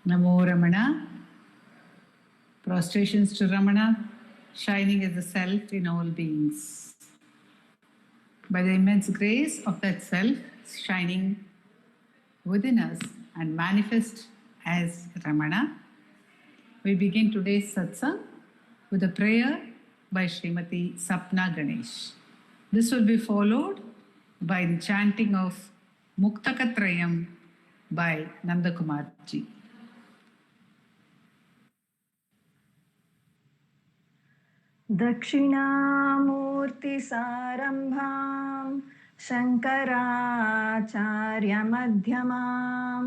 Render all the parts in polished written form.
Namo Ramana. Prostrations to Ramana, shining as the self in all beings. By the immense grace of that self shining within us and manifest as Ramana, we begin today's satsang with a prayer by Srimati Sapna Ganesh. This will be followed by the chanting of Muktakatrayam by Nandakumar ji. दक्षिणामूर्तिसारम्भां शङ्कराचार्यमध्यमां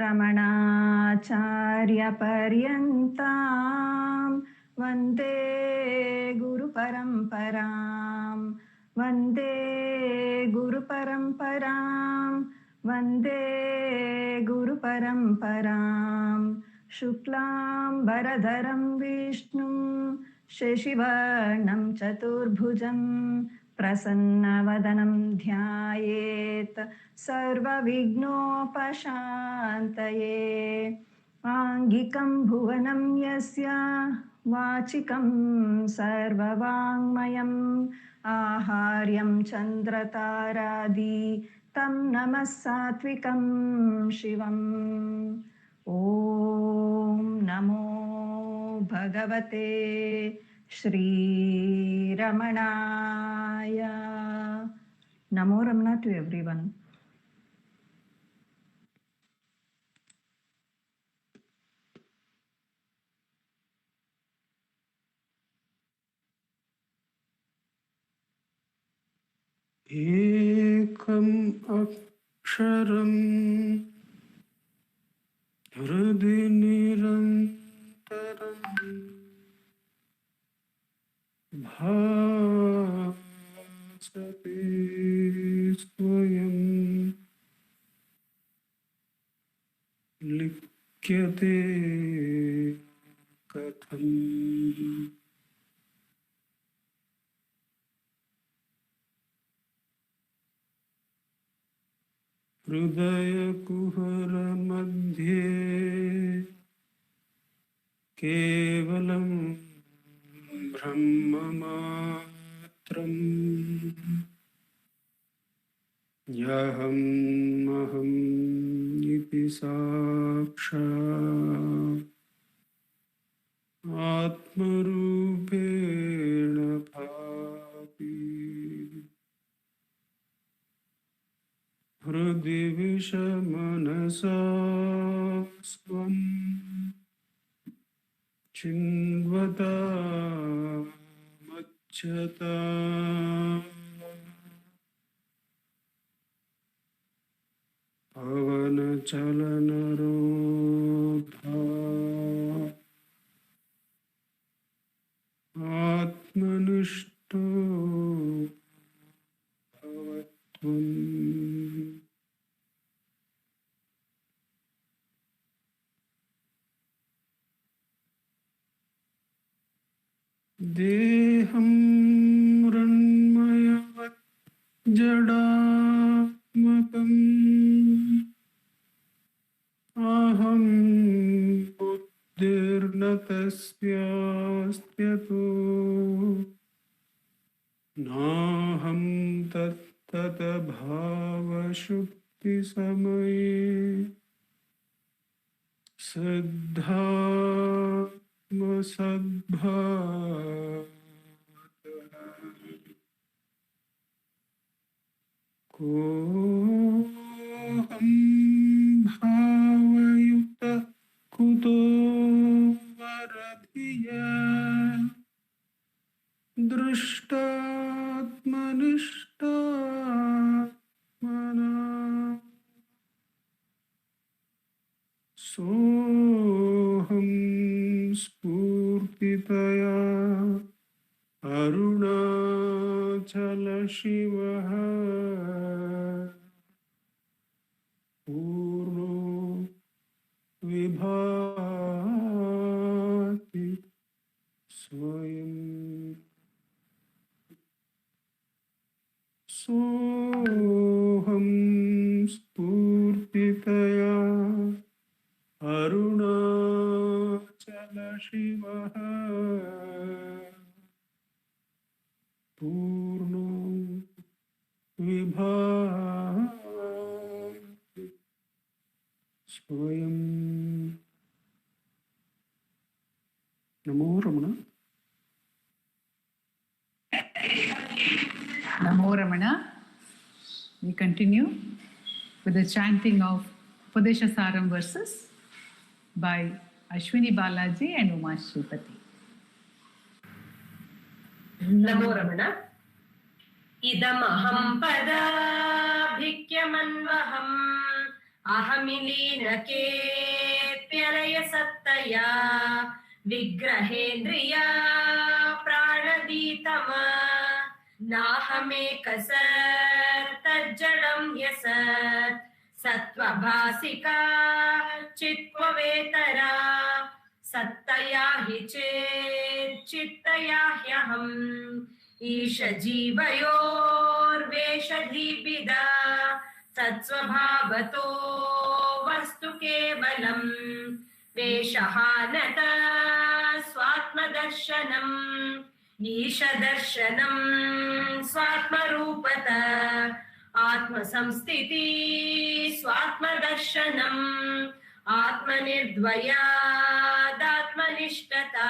रमणाचार्यपर्यन्तां वन्दे गुरुपरम्परां वन्दे गुरुपरम्परां वन्दे गुरुपरम्परां शुक्लां वरदरं विष्णुं शशिवर्णं चतुर्भुजं प्रसन्नवदनं ध्यायेत् सर्वविघ्नोपशान्तये आङ्गिकं भुवनं यस्य वाचिकं सर्ववाङ्मयम् आहार्यं चन्द्रतारादि तं नमः सात्विकं शिवम् ॐ नमो भगवते श्रीरमणाय. Namo Ramana to everyone. Ekam aksharam hृदि निरन्तरं भासते स्वयं लिख्यते कथम् हृदयकुहरमध्ये केवलं ब्रह्ममात्रम् यहमहम् इति साक्षात् आत्मरूपेण भाति हृदि विषमनसा स्वम् चिन्वता मच्छता पवनचलनरोधा आत्मनिष्ठो भवत्वम् देहं मृण्मयवत् जडात्मकम् अहं बुद्धिर्न तस्यास्त्यतो नाहं तत्तद्भावशुद्धिसमये सिद्धात्मसद्भावतः कोऽहं भावयुक्तः कुतो वरधिया दृष्टात्मनिष्ठात्मना सोऽहं स्फूर्तितया अरुणाचलशिवः पूर्णो विभाति स्वयम् सोऽहं स्फूर्तितया Aruna Soyam Namo Ramana. Namo Ramana. We continue with the chanting of Upadeshasaram verses by Ashwini Balaji and Uma Shripati. Namo Ramana. Idamaham padabhikkyamanvaham ahamileenake pyalaya sattaya vigrahendriya pranaditama nahamekasat tajjadam yasat satvabhasika chitvavetara sattaya hi chet chittaya hyaham ईश जीवयोर्वेषधीभिदा तत्स्वभावतो वस्तु केवलम् वेषहानत स्वात्मदर्शनम् ईशदर्शनम् स्वात्मरूपत आत्मसंस्थिति स्वात्मदर्शनम् आत्मनिर्द्वयादात्मनिष्ठता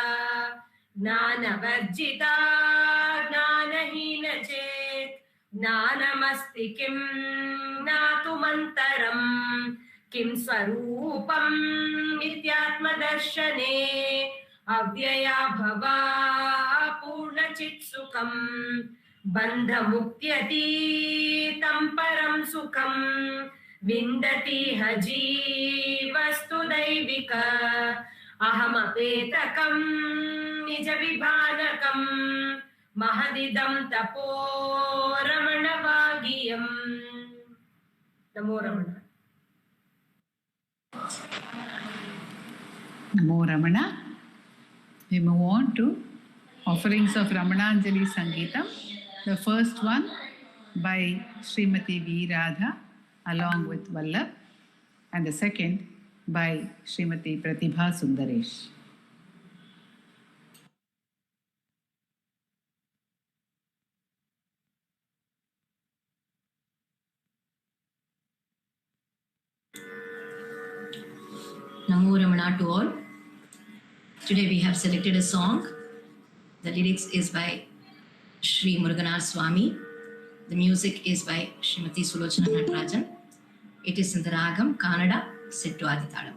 ज्ञानवर्जिता ज्ञानहीन चेत् ज्ञानमस्ति किं ज्ञातुमन्तरम् किं स्वरूपम् इत्यात्मदर्शने अव्यया भवा पूर्णचित्सुखम् बन्धमुक्त्यतीतं परं सुखम् विन्दतिह जीवस्तु दैविक अहमपेतकम् निज विभानकम् महदिदं तपो रमणवागियम्. नमो रमण. Namo Ramana. We move on to offerings of Ramananjali Sangeetam. The first one by Srimati V. Radha along with Vallabh, and the second by Srimati Pratibha Sundaresh. Namo Ramana to all. Today we have selected a song. The lyrics is by Sri Muruganar Swami. The music is by Srimati Sulochana Natarajan. It is in the Ragam Kannada set to Aditalam.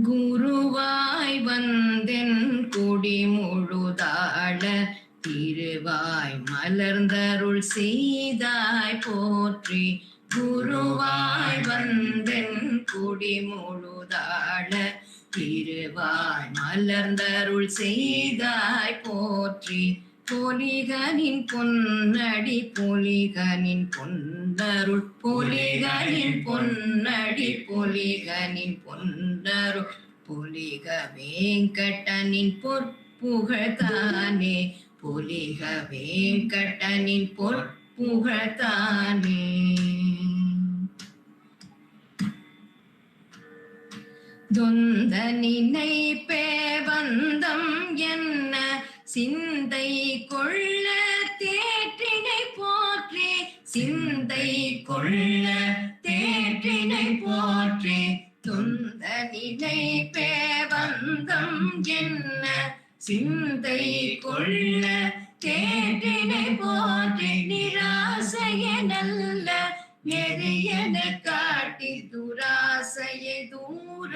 குருவாய் வந்தென் கொடி முழுதாள திருவாய் மலர்ந்தருள் செய்தாய் போற்றி குருவாய் வந்தென் கொடி முழுதாள திருவாய் மலர்ந்தருள் செய்தாய் போற்றி பொலிகனின் பொன்னடி பொலிகனின் பொன்னருள் பொலிகனின் பொன்னடி பொலிகனின் பொன்னருள் பொலிக வேங்கடனின் பொற்புகழ்தானே பொலிக வேங்கடனின் பொற்புகழ்தானே தொந்த நினைப்பே வந்தம் என்ன சிந்தை கொள்ள தேற்றினை போற்றி சிந்தை கொள்ள தேற்றினை போற்றி தொந்த நினைப்பே வந்தம் என்ன சிந்தை கொள்ள தேற்றினை போற்றி நிராசைய நல்ல நெறியன காட்டி துராசையை தூர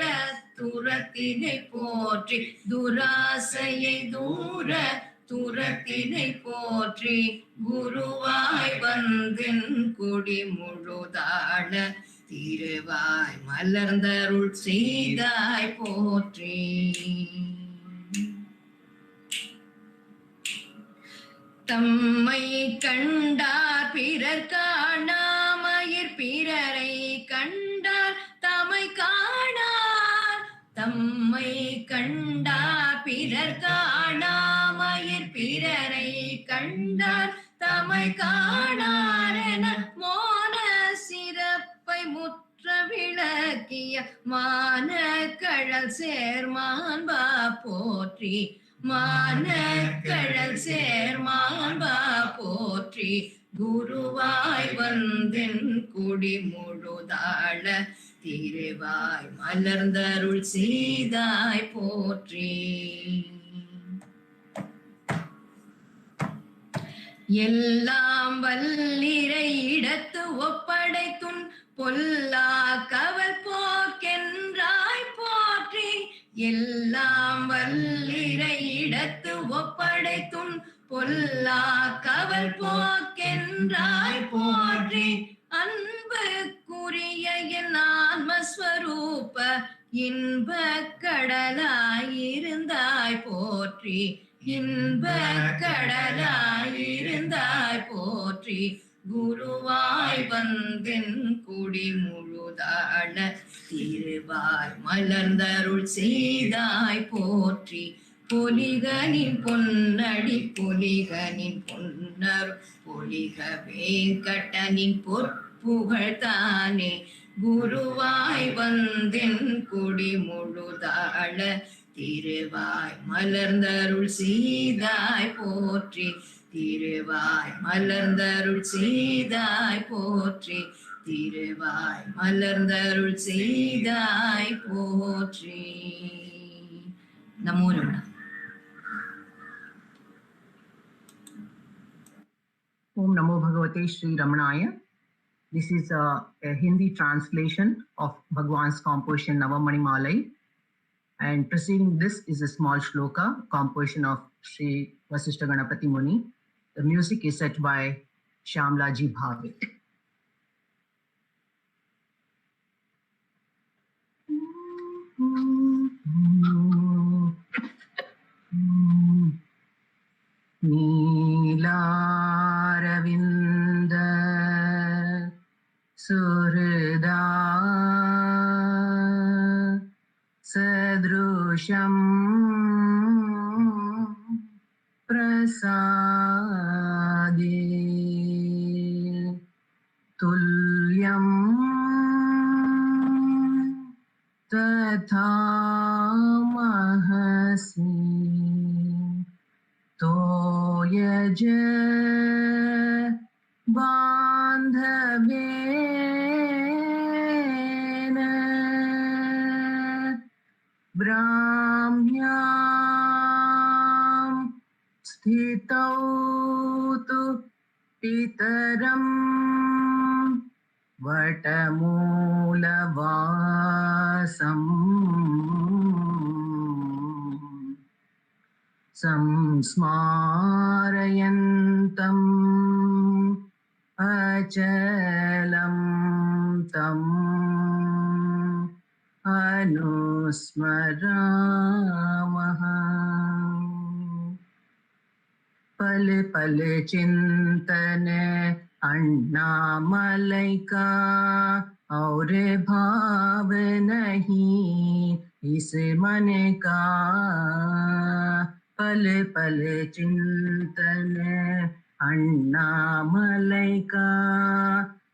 துரத்தினை போற்றி துராசையை தூர துரத்தினை போற்றி குருவாய் வந்தென் குடி முழுதாள திருவாய் மலர்ந்தருள் செய்தாய் போற்றி தம்மை கண்டார் பிறர் காணாமயிர் பிறரை கண்டார் தம்மை காணார் தம்மை கண்டார் பிறர் காணாமயிர் பிறரை கண்டார் தம்மை காணார் என மோன சிறப்பை முற்ற விளக்கிய மான கழல் சேர்மான்பா போற்றி மானக்கழல் சேர்மான்பா போற்றி குருவாய் வந்தென் குடி முழுதாள திருவாய் மலர்ந்தருள் செய்தாய் போற்றி. எல்லாம் வல்லிரை இடத்து ஒப்படைத்துன் பொல்லா கவல் போக்கென்றாய் போற்றி. எல்லாம் வல்லிரை இடத்து ஒப்படைத்துன் பொல்லா கவல் போக்கென்றாய் போற்றி. அன்புக்குரிய என் ஆன்மஸ்வரூப இன்ப கடலாயிருந்தாய் போற்றி. இன்ப கடலாயிருந்தாய் போற்றி. குருவாய் வந்தென் குடி முழுதாள திருவாய் மலர்ந்தருள் செய்தாய் போற்றி. பொலிகனின் பொன்னடி பொலிகனின் பொன்னருள் பொலிக வேங்கடனின் பொற்புகழ் தானே. குருவாய் வந்தென் குடி முழுதாள திருவாய் மலர்ந்தருள் செய்தாய் போற்றி. திருவாய் மலர்ந்தருள் செய்தாய் போற்றி. திருவாய் மலர்ந்தருள் செய்தாய் போற்றி. நமோ Ramana. Om Namo Bhagavate Sri Ramanaya. This is a Hindi translation of Bhagwan's composition Navamani Malai. And preceding this is a small shloka, composition of Sri Vasishta Ganapati Muni. The music is set by Shyamlaji Bhavik. नीलारविन्द सुहृदा सदृशं प्रसादे तुल्यं तथा महसि तोयज बान्धवेन ब्राह्म्यां स्थितौ तु पितरं वटमूलवासम् संस्मारयन्तम् अचलं तम् अनुस्मरामः। पल पल चिंतन अन्नामलई का और भाव नहीं इस मन का। पल पल चिंतन अन्नामलई का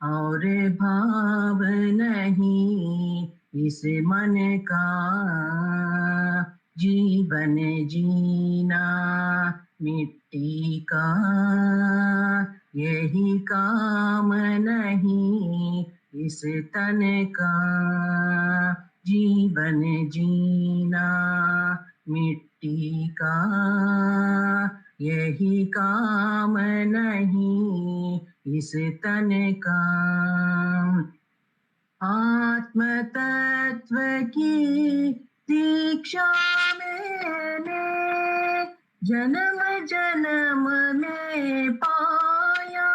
और भाव नहीं इस मन का। जीवन जीना मिट्टी का यही काम नहीं इस तन का। जीवन जीना मिट्टी का यही काम नहीं इस तन का। आत्म तत्व की दीक्षा मैंने जन्म जन्म में पाया।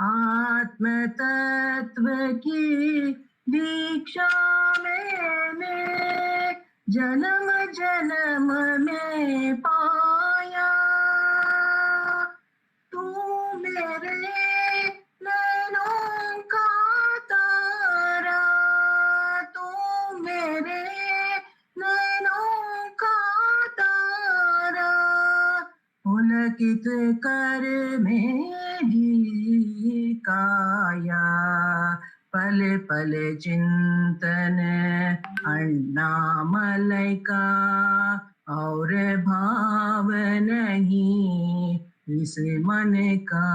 आत्म तत्व की दीक्षा मैंने जन्म जन्म में पाया। तू मेरे नैनों का तारा, तू मेरे नैनों का तारा, पुलकित कर मेरी काया। पल पल चिंतन अन्नामलई का और भाव नहीं इसे मन का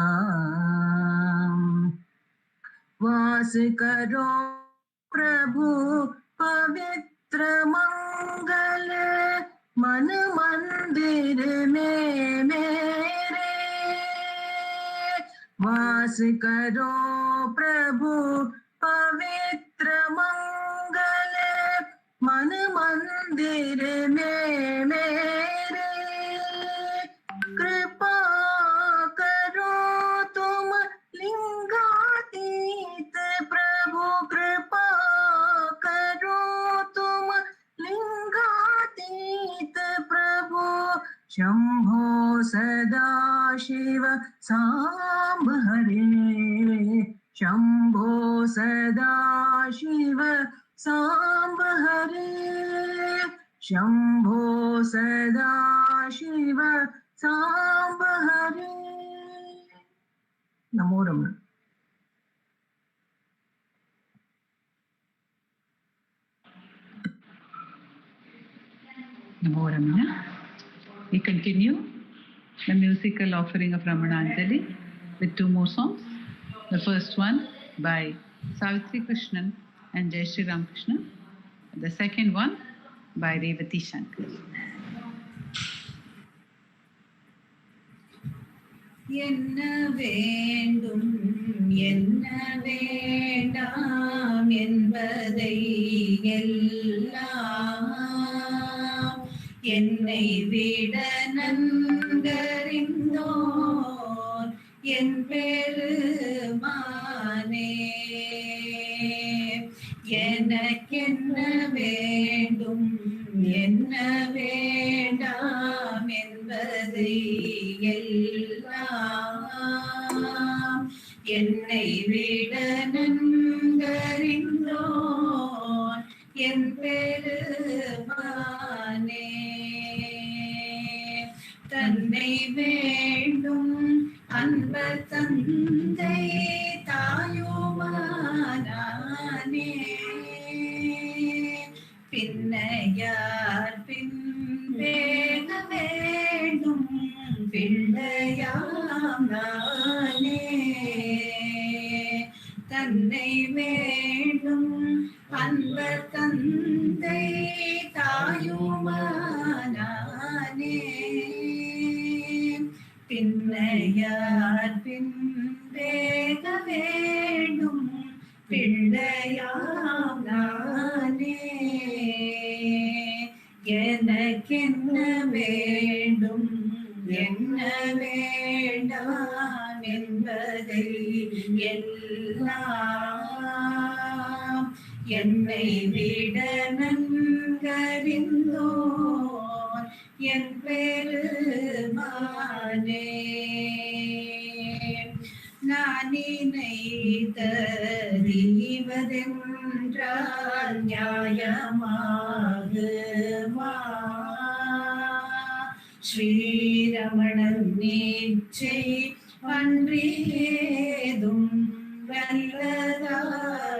वास करो प्रभु पवित्र मंगल मन मंदिर में मेरे वास करो प्रभु पवित्र मंगल मन मंदिर में मेरे कृपा करो तुम लिंगातीत प्रभु कृपा करो तुम लिंगातीत प्रभु शंभो सदा शिव सांब हरे शंभो सदा शिव सांब हरे शंभो सदा शिव सांब हरे नमो रमण Namo Ramana. We continue the musical offering of Ramananjali with two more songs. The first one by Savitri Krishnan and Jai Shri Ramakrishna. The second one by Revathi Shankar. என்ன வேண்டும் என்ன வேண்டாம் என்பதை எல்லாம் என்னை விட நன்கறிந்தோர் என் பெருமானே எனக்கென்ன வேண்டும் என்ன வேண்டாம் என்பதை எல்லாம் என்னை விட நன்கறிந்தோர் என் பெருமானே தன்னை வேண்டும் அன்பர் தந்தை தாயுமானானே பின்னையார் பின் வேக வேண்டும் பிள்ளையாம் நானே தன்னை வேண்டும் அன்பர் தந்தை தாயுமானானே பின்னையார் பின் வேக வேண்டும் பிள்ளையாம் நானே எனக்கென்ன வேண்டும் என்ன வேண்டாம் என்பதை எல்லாம் என்னை விட நன்கறிந்தோர் என் பெருமானே நான் நினைத்தறிவதென்றால் நியாயமாகுமா ஸ்ரீரமணன் நீச்சை அன்றி ஏதும்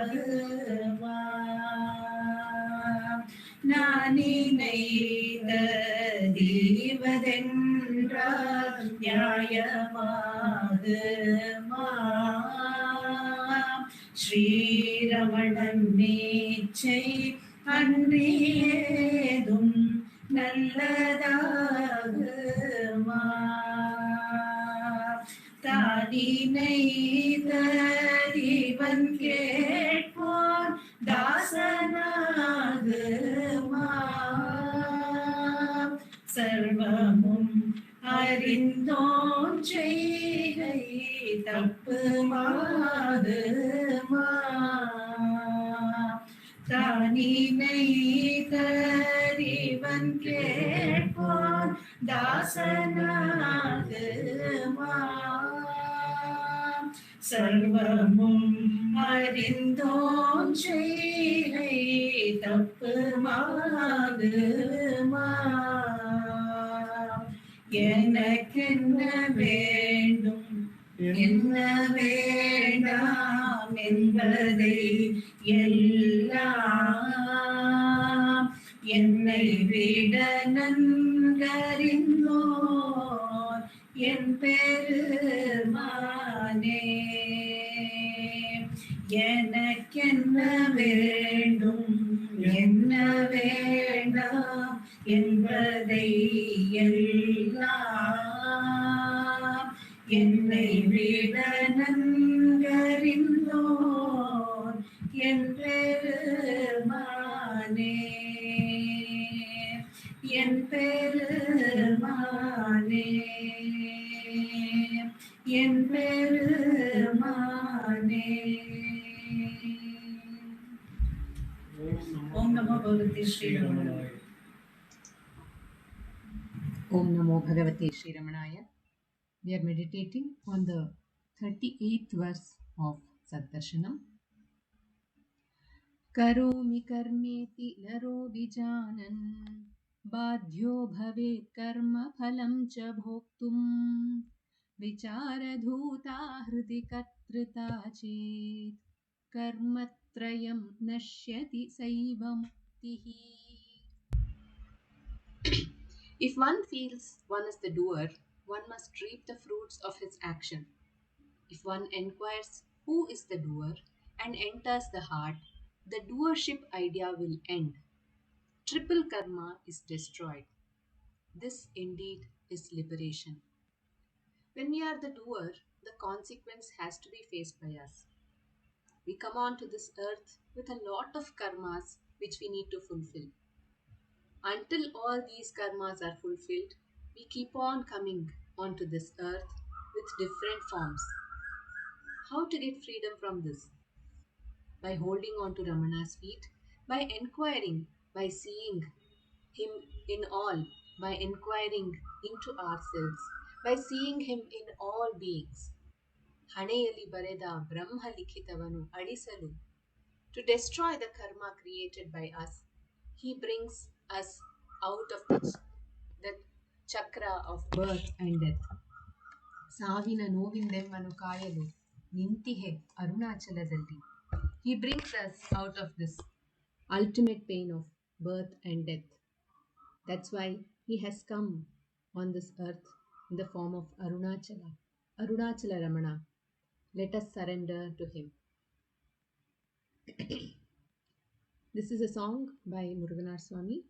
வல்லதாகுமா நான் நினைத்தறிவதென்றால் நியாயமாகுமா ஸ்ரீரமணன் நீச்சை அன்றி ஏதும் நல்லதாகுமா தானினை தரிவன் கேட்போர் தாசனாகுமா சர்வமும் அறிந்தோன் செய்கை தப்புமாகுமா தானினை தரிவன் கேட்போர் தாசனாகுமா சர்வமும் அறிந்தோன் செய்கை தப்புமாகுமா எனக்கென்ன வேண்டும் என்ன வேண்டாம் என்பதை எல்லாம் என்னை விட நன்கறிந்தோர் என் பெருமானே எனக்கென்ன வேண்டும் என்ன வேண்டாம் என்பதை எல்லாம் என்னை விட நன்கறிந்தோர் என் பெருமானே என் பெருமானே என் பெருமானே. ஓம் நமோ Bhagavathi Sri ரமணாய. Om Namo Bhagavate Sri Ramanaya. We are meditating on the 38th verse of Saddarshanam. Karomi karmeti naro vijanan badhyo bhavet karma phalam cha bhoktum vicharadhuta hridi katrita chet karmatrayam nashyati saiva muktihi. If one feels one is the doer, one must reap the fruits of his action. If one inquires who is the doer and enters the heart, the doership idea will end. Triple karma is destroyed. This indeed is liberation. When we are the doer, the consequence has to be faced by us. We come onto this earth with a lot of karmas which we need to fulfill. Until all these karmas are fulfilled, we keep on coming onto this earth with different forms. How to get freedom from this? By holding on to Ramana's feet, by inquiring, by seeing him in all, by inquiring into ourselves, by seeing him in all beings. Haneyali bareda Brahma likhitavanu adisalu. To destroy the karma created by us, he brings us out of that chakra of birth and death. Savina novindemmanu kayalu nintihe arunachaladalli. He brings us out of this ultimate pain of birth and death. That's why he has come on this earth in the form of Arunachala Ramana. Let us surrender to him. This is a song by Muruganar Swami,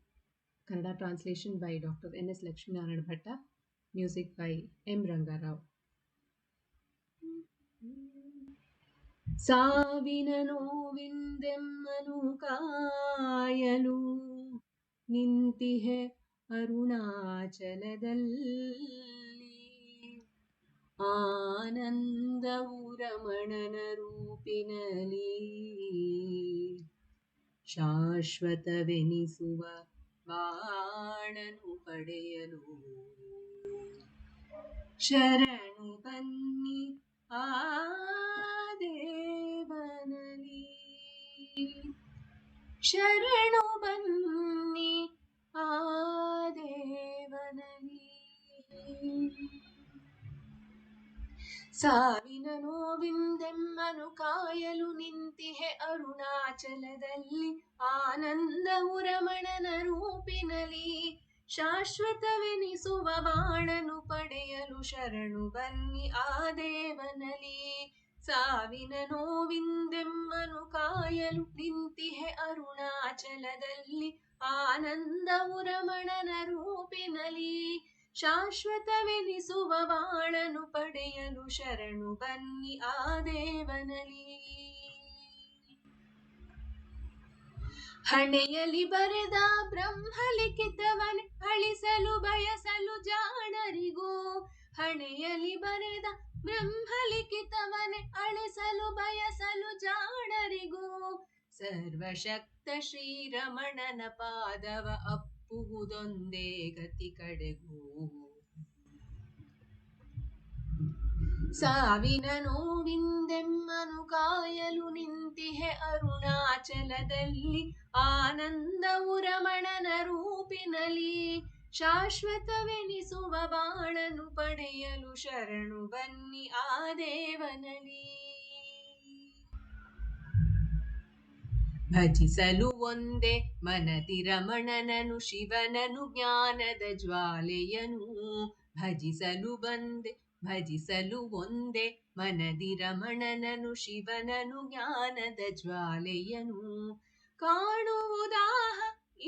Kannada translation by Dr. N.S. Lakshminarayana Bhatta, music by M. Rangarao. ಸಾವಿನ ನೋವಿಂದೆಮ್ಮನು ಕಾಯಲು ನಿಂತಿಹೆ ಅರುಣಾಚಲದಲ್ಲಿ ಆನಂದವು ರಮಣನ ರೂಪಿನಲಿ ಶಾಶ್ವತವೆನಿಸುವ ಬಾಣನು ಪಡೆಯಲು ಶರಣು ಬನ್ನಿ ಆ ದೇವನಲಿ ಶರಣು ಬನ್ನಿ ಆ ದೇವನಲಿ ಸಾವಿನ ನೋವಿಂದೆಮ್ಮನು ಕಾಯಲು ನಿಂತಿಹೆ ಅರುಣಾಚಲದಲ್ಲಿ ಆನಂದವು ರಮಣನ ರೂಪಿನಲಿ ಶಾಶ್ವತವೆನಿಸುವ ಬಾಣನು ಪಡೆಯಲು ಶರಣು ಬನ್ನಿ ಆ ದೇವನಲಿ ಸಾವಿನ ನೋವಿಂದೆಮ್ಮನು ಕಾಯಲು ನಿಂತಿಹೆ ಅರುಣಾಚಲದಲ್ಲಿ ಆನಂದವು ರಮಣನ ರೂಪಿನಲಿ ಶಾಶ್ವತವೆನಿಸುವ ಬಾಳನು ಪಡೆಯಲು ಶರಣು ಬನ್ನಿ ಆ ದೇವನಲಿ ಹಣೆಯಲಿ ಬರೆದ ಬ್ರಹ್ಮಲಿಖಿತವನೆ ಅಳಿಸಲು ಬಯಸಲು ಜಾಣರಿಗೂ ಹಣೆಯಲಿ ಬರೆದ ಬ್ರಹ್ಮಲಿಖಿತವನೆ ಅಳಿಸಲು ಬಯಸಲು ಜಾಣರಿಗೂ ಸರ್ವಶಕ್ತ ಶ್ರೀರಮಣನ ಪಾದವ ಅಪ್ಪುವುದೊಂದೇ ಗತಿ ಕಡೆಗೂ ಸಾವಿನ ನೋವಿಂದೆಮ್ಮನು ಕಾಯಲು ನಿಂತಿಹೆ ಅರುಣಾಚಲದಲ್ಲಿ ಆನಂದವು ರಮಣನ ರೂಪಿನಲಿ ಶಾಶ್ವತವೆನಿಸುವ ಬಾಳನು ಪಡೆಯಲು ಶರಣು ಬನ್ನಿ ಆ ದೇವನಲಿ ಭಜಿಸಲು ಒಂದೇ ಮನದಿ ರಮಣನನು ಶಿವನನು ಜ್ಞಾನದ ಜ್ವಾಲೆಯನು ಭಜಿಸಲು ಒಂದೇ ಮನದಿ ರಮಣನನು ಶಿವನನು ಜ್ಞಾನದ ಜ್ವಾಲೆಯನು ಕಾಣುವುದಾಹ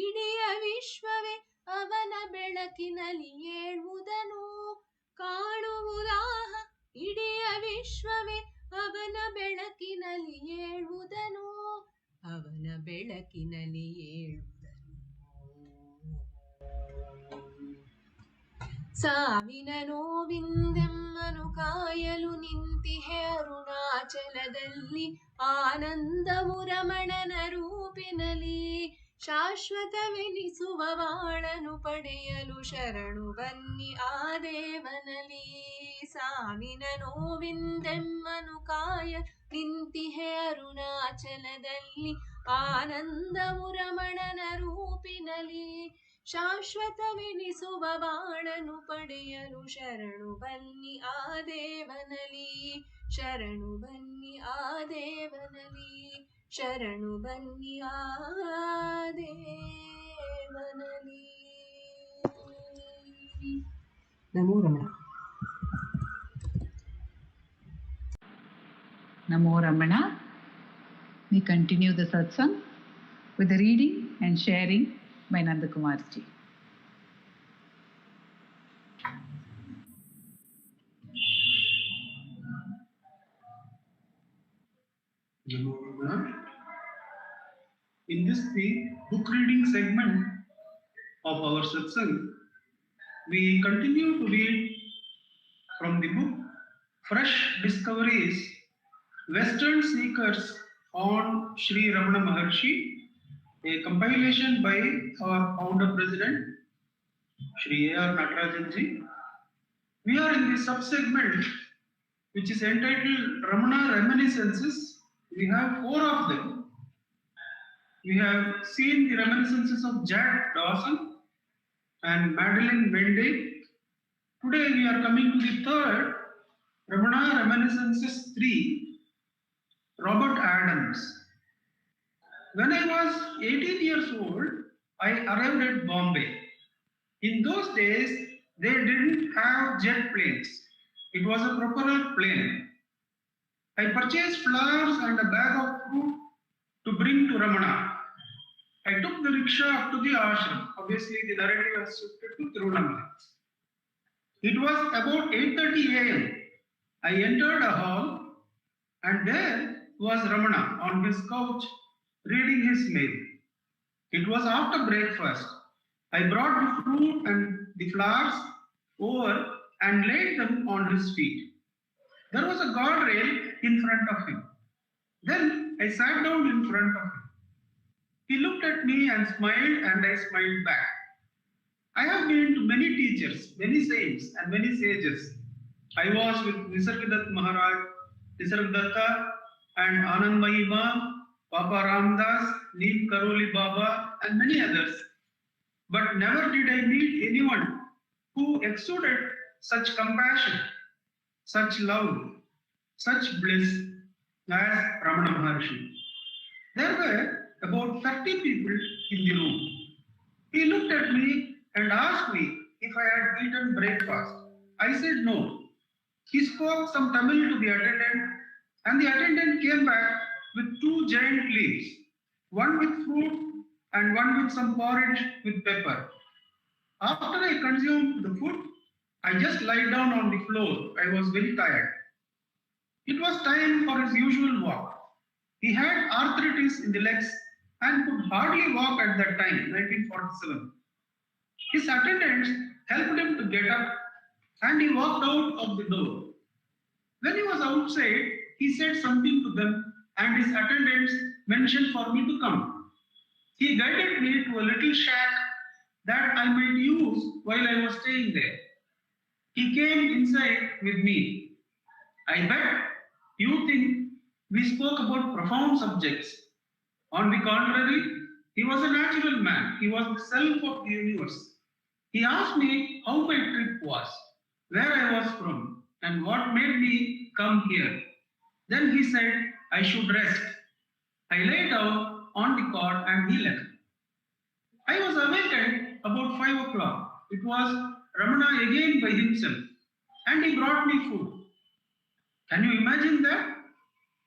ಇಡಿಯ ವಿಶ್ವವೇ ಅವನ ಬೆಳಕಿನಲ್ಲಿ ಏಳುವುದನು ಕಾಣುವುದಾಹ ಇಡಿಯ ವಿಶ್ವವೇ ಅವನ ಬೆಳಕಿನಲ್ಲಿ ಏಳುವುದನು ಅವನ ಬೆಳಕಿನಲ್ಲಿ ಏಳುವುದನು ಸಾವಿನ ನೋವಿಂದೆಮ್ಮನು ಕಾಯಲು ನಿಂತಿಹೆ ಅರುಣಾಚಲದಲ್ಲಿ ಆನಂದವು ರಮಣನ ರೂಪಿನಲ್ಲಿ ಶಾಶ್ವತವೆನಿಸುವ ಬಾಳನು ಪಡೆಯಲು ಶರಣು ಬನ್ನಿ ಆ ದೇವನಲ್ಲಿ ಸಾವಿನ ನೋವಿಂದೆಮ್ಮನು ಕಾಯ ನಿಂತಿಹೆ ಅರುಣಾಚಲದಲ್ಲಿ ಆನಂದವು ರಮಣನ ರೂಪಿನಲ್ಲಿ ಶಾಶ್ವತವೆನಿಸುವ ಬಾಳನು ಪಡೆಯಲು ಶರಣು ಬನ್ನಿ ಆ ದೇವನಲ್ಲಿ ಶರಣು ಬನ್ನಿ ಆ ದೇವನಲ್ಲಿ ಶರಣು ಬನ್ನಿ ಆ ದೇವನಲ್ಲಿ ನಮೋ Ramana Namo Ramana. We continue the satsang with the reading and sharing by Nanda Kumarji. Namo Ramana. In this book reading segment of our satsang, we continue to read from the book Fresh Discoveries, Western Seekers on Sri Ramana Maharshi, a compilation by our founder president, Sri A.R. Natarajanji. We are in the sub-segment which is entitled Ramana Reminiscences. We have 4 of them. We have seen the reminiscences of Jack Dawson and Madeline Mende. Today we are coming to the third, Ramana Reminiscences 3, Robert Adams. When I was 18 years old, I arrived at Bombay. In those days, they didn't have jet planes. It was a propeller plane. I purchased flowers and a bag of fruit to bring to Ramana. I took the rickshaw up to the ashram. Obviously, the narrative has shifted to Tirunamala. It was about 8:30 a.m. I entered a hall, and there was Ramana on his couch reading his mail. It was after breakfast. I brought the fruit and the flowers over and laid them on his feet. There was a guardrail in front of him. Then I sat down in front of him. He looked at me and smiled, and I smiled back. I have been to many teachers, many saints, and many sages. I was with Nisargadatta Maharaj, Nisargadatta, and Anand Mahima, Papa Ramdas, Neem Karoli Baba, and many others. But never did I meet anyone who exuded such compassion, such love, such bliss as Ramana Maharshi. There were about 30 people in the room. He looked at me and asked me if I had eaten breakfast. I said no. He spoke some Tamil to the attendant, and the attendant came back with 2 giant leaves, one with fruit and one with some porridge with pepper. After I consumed the food, I just lied down on the floor. I was very tired. It was time for his usual walk. He had arthritis in the legs and could hardly walk at that time, 1947. His attendants helped him to get up, and he walked out of the door. When he was outside, he said something to them, and his attendants mentioned for me to come. He guided me to a little shack that I might use while I was staying there. He came inside with me. I bet you think we spoke about profound subjects. On the contrary, he was a natural man. He was the self of the universe. He asked me how my trip was, where I was from, and what made me come here. Then he said I should rest. I lay down on the cot and he left. I was awakened about 5 o'clock. It was Ramana again by himself, and he brought me food. Can you imagine that?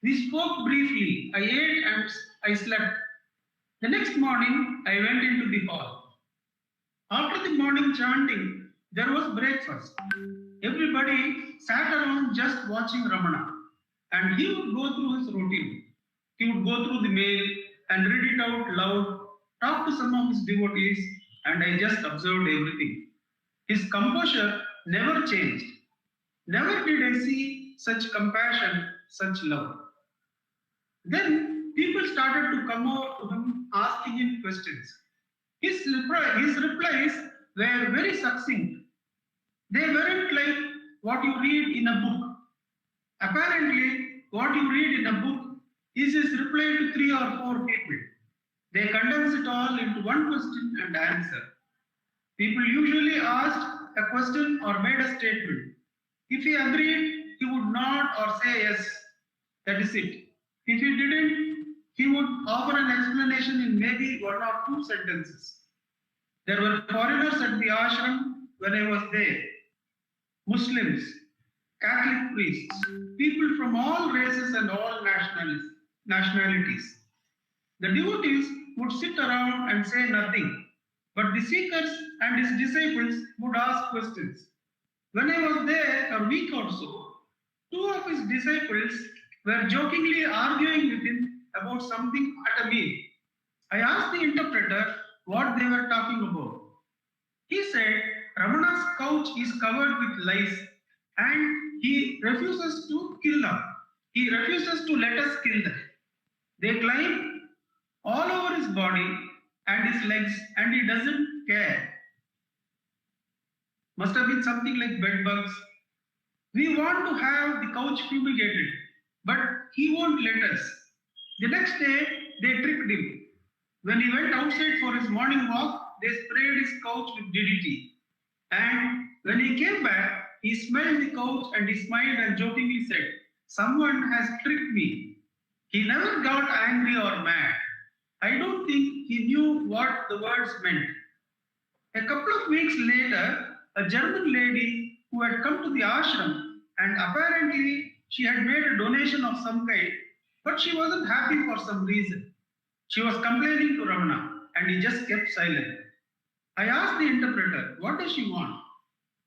We spoke briefly. I ate and I slept. The next morning, I went into the hall. After the morning chanting, there was breakfast. Everybody sat around just watching Ramana, and he would go through his routine. He would go through the mail and read it out loud, talk to some of his devotees, and I just observed everything. His composure never changed. Never did I see such compassion, such love. Then people started to come over to him asking him questions. His replies were very succinct. They weren't like what you read in a book. Apparently, what you read in a book is his reply to 3 or 4 people. They condense it all into one question and answer. People usually asked a question or made a statement. If he agreed, he would nod or say yes. That is it. If he didn't, he would offer an explanation in maybe 1 or 2 sentences. There were foreigners at the ashram when I was there. Muslims, Catholic priests, people from all races and all nationalities. The devotees would sit around and say nothing, but the seekers and his disciples would ask questions. When I was there a week or so, 2 of his disciples were jokingly arguing with him about something at a meal. I asked the interpreter what they were talking about. He said, Ramana's couch is covered with lice and he refuses to kill them. He refuses to let us kill them. They climb all over his body and his legs and he doesn't care. Must have been something like bed bugs. We want to have the couch fumigated, but he won't let us. The next day, they tricked him. When he went outside for his morning walk, they sprayed his couch with DDT. And when he came back, he smelled the couch and he smiled and jokingly said, someone has tricked me. He never got angry or mad. I don't think he knew what the words meant. A couple of weeks later, a German lady who had come to the ashram and apparently she had made a donation of some kind, but she wasn't happy for some reason. She was complaining to Ramana and he just kept silent. I asked the interpreter, what does she want?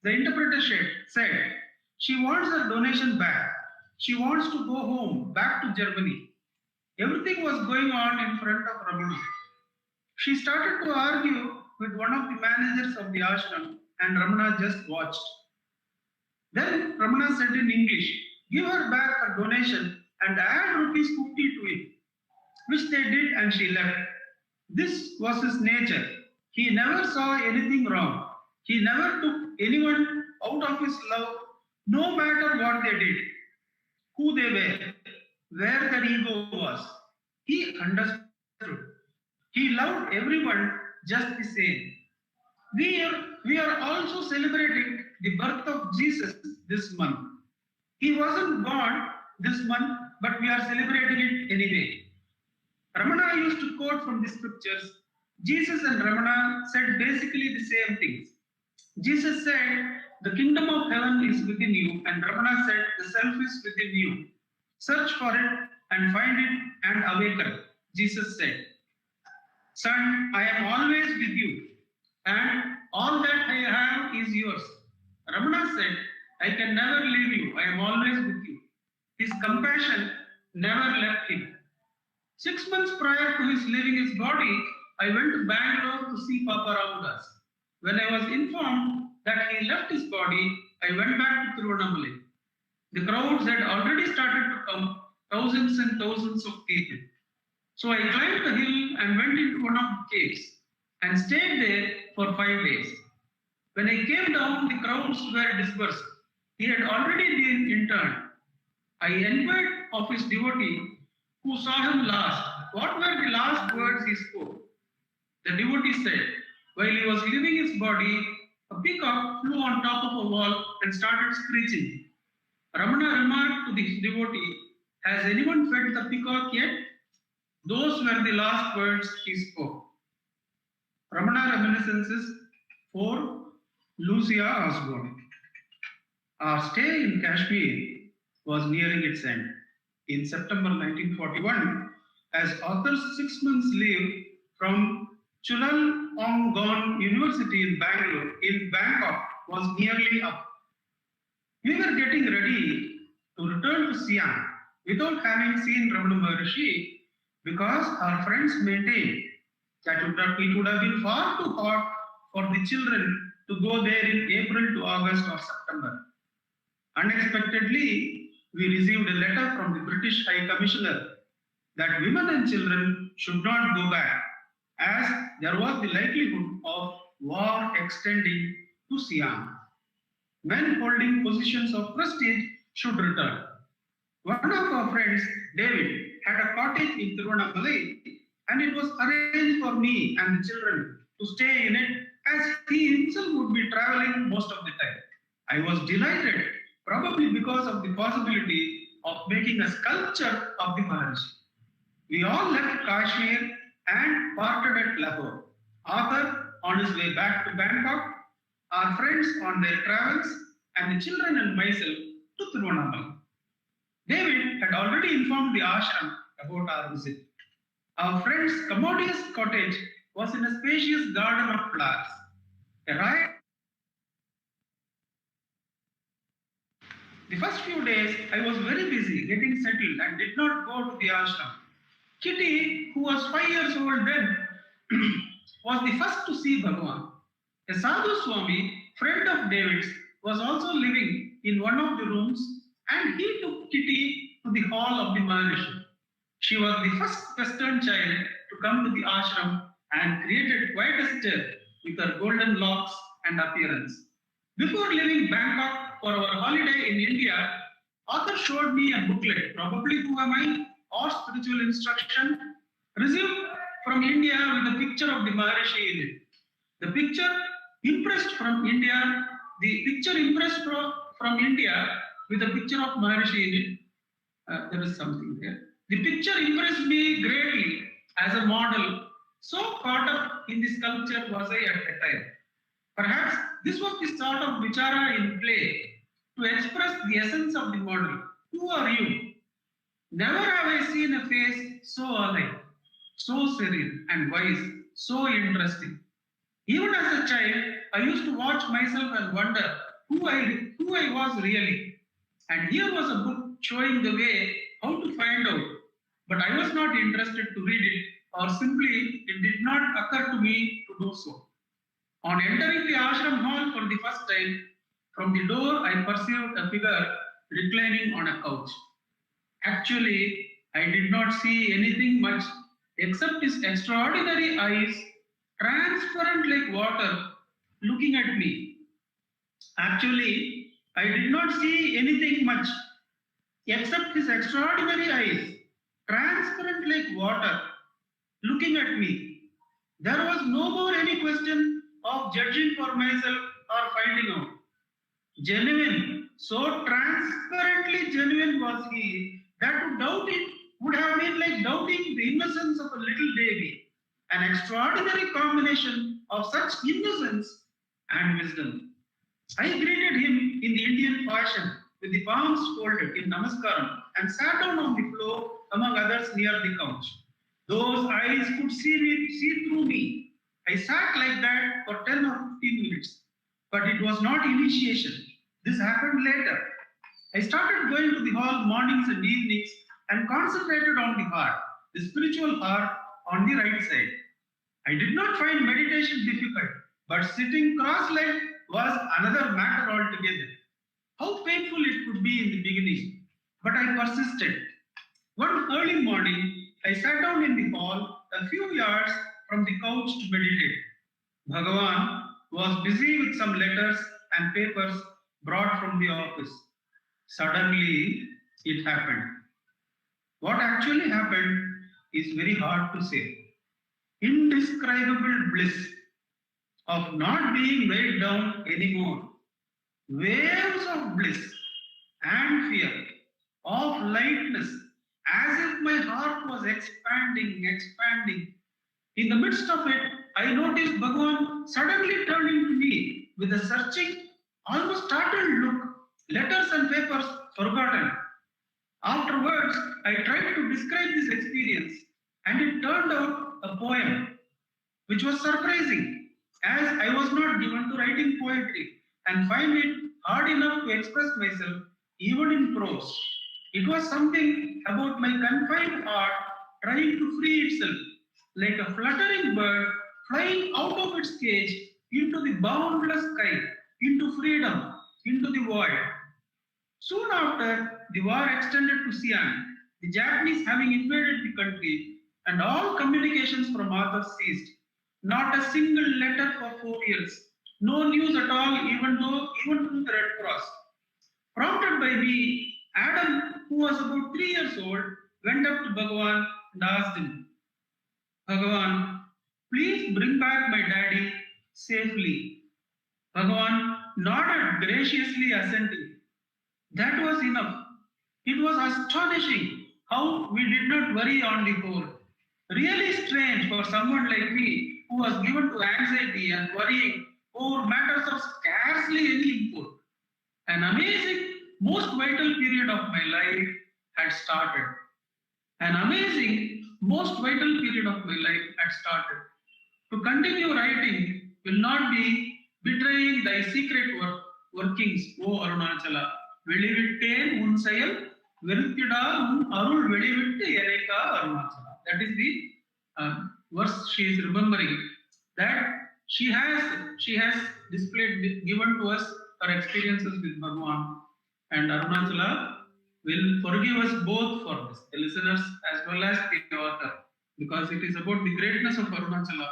The interpreter said, she wants her donation back. She wants to go home, back to Germany. Everything was going on in front of Ramana. She started to argue with one of the managers of the ashram and Ramana just watched. Then Ramana said in English, give her back her donation and add rupees 50 to it, which they did and she left. This was his nature. He never saw anything wrong. He never took anyone out of his love, no matter what they did, who they were, where their ego was. He understood. He loved everyone just the same. We are also celebrating the birth of Jesus this month. He wasn't born this month, but we are celebrating it anyway. Ramana used to quote from the scriptures. Jesus and Ramana said basically the same things. Jesus said, the kingdom of heaven is within you, and Ramana said, the self is within you. Search for it and find it and awaken. Jesus said, son, I am always with you, and all that I have is yours. Ramana said, I can never leave you, I am always with you. His compassion never left him. 6 months prior to his leaving his body, I went to Bangalore to see Papa Ramdas. When I was informed that he left his body, I went back to Tirunelveli. The crowds had already started to come, thousands and thousands of people. So I climbed the hill and went into one of the caves and stayed there for 5 days. When I came down, the crowds were dispersed. He had already been interned. I inquired of his devotee who saw him last, what were the last words he spoke? The devotee said, while he was leaving his body, a peacock flew on top of a wall and started screeching. Ramana remarked to his devotee, has anyone fed the peacock yet? Those were the last words he spoke. Ramana Reminiscences for Lucia Osborne. Our stay in Kashmir was nearing its end. In September 1941, as author's 6 months leave from Chulalongkorn University in Bangalore, in Bangkok, was nearly up. We were getting ready to return to Siam without having seen Ramana Maharshi because our friends maintained that it would have been far too hot for the children to go there in April to August or September. Unexpectedly, we received a letter from the British High Commissioner that women and children should not go back, as there was the likelihood of war extending to Siam. Men holding positions of prestige should return. One of our friends, David, had a cottage in Tiruvannamalai, and it was arranged for me and the children to stay in it, as he himself would be traveling most of the time. I was delighted, probably because of the possibility of making a sculpture of the Maharshi. We all left Kashmir and parted at Lahore. Arthur on his way back to Bangkok, our friends on their travels, and the children and myself to Tiruvannamalai. David had already informed the ashram about our visit. Our friend's commodious cottage was in a spacious garden of flowers. The first few days, I was very busy getting settled and did not go to the ashram. Kitty, who was 5 years old then, was the first to see Bhagavan. A Sadhu Swami, friend of David's, was also living in one of the rooms, and he took Kitty to the hall of the Maharishi. She was the first Western child to come to the ashram and created quite a stir with her golden locks and appearance. Before leaving Bangkok for our holiday in India, Arthur showed me a booklet, probably Who Am I? Or Spiritual Instruction, received from India with a picture of the Maharishi in it. The picture impressed from India with a picture of Maharishi in it. There is something there. The picture impressed me greatly as a model. So caught up in the sculpture was I at the time. Perhaps this was the sort of vichara in play to express the essence of the model. Who are you? Never have I seen a face so alive, so serene and wise, so interesting. Even as a child, I used to watch myself and wonder who I was really. And here was a book showing the way how to find out. But I was not interested to read it, or simply it did not occur to me to do so. On entering the ashram hall for the first time, from the door I perceived a figure reclining on a couch. Actually, I did not see anything much except his extraordinary eyes, transparent like water, looking at me. Actually, I did not see anything much except his extraordinary eyes, transparent like water, looking at me. There was no more any question of judging for myself or finding out. Genuine, so transparently genuine was he that to doubt it would have been like doubting the innocence of a little baby. An extraordinary combination of such innocence and wisdom. I greeted him in the Indian fashion with the palms folded in namaskaram and sat down on the floor among others near the couch. Those eyes could see through me. I sat like that for 10 or 15 minutes. But it was not initiation. This happened later. I started going to the hall mornings and evenings and concentrated on the heart, the spiritual heart on the right side. I did not find meditation difficult, but sitting cross-legged was another matter altogether. How painful it could be in the beginning, but I persisted. One early morning, I sat down in the hall a few yards from the couch to meditate. Bhagavan was busy with some letters and papers brought from the office. Suddenly, it happened. What actually happened is very hard to say. Indescribable bliss of not being weighed down anymore. Waves of bliss and fear, of lightness, as if my heart was expanding. In the midst of it, I noticed Bhagavan suddenly turning to me with a searching, almost startled look. Letters and papers forgotten. Afterwards, I tried to describe this experience, and it turned out a poem, which was surprising, as I was not given to writing poetry and find it hard enough to express myself even in prose. It was something about my confined heart trying to free itself, like a fluttering bird flying out of its cage into the boundless sky, into freedom, into the void. Soon after, the war extended to Siam, the Japanese having invaded the country, and all communications from authors ceased. Not a single letter for 4 years. No news at all, even from the Red Cross. Prompted by me, Adam, who was about 3 years old, went up to Bhagavan and asked him, Bhagavan, please bring back my daddy safely. Bhagavan nodded, graciously assenting. That was enough. It was astonishing how we did not worry on the whole. Really strange for someone like me who was given to anxiety and worrying over matters of scarcely any import. An amazing, most vital period of my life had started. An amazing, most vital period of my life had started. To continue writing will not be betraying thy secret workings, O Arunachala. Velivitteen un செயல் வெறுத்திடா un arul velivittu ereika Arunachala. That is the verse she is remembering. That she has displayed, given to us her experiences with Bhagavan. And Arunachala will forgive us both for this, the listeners as well as the author, because it is about the greatness of Arunachala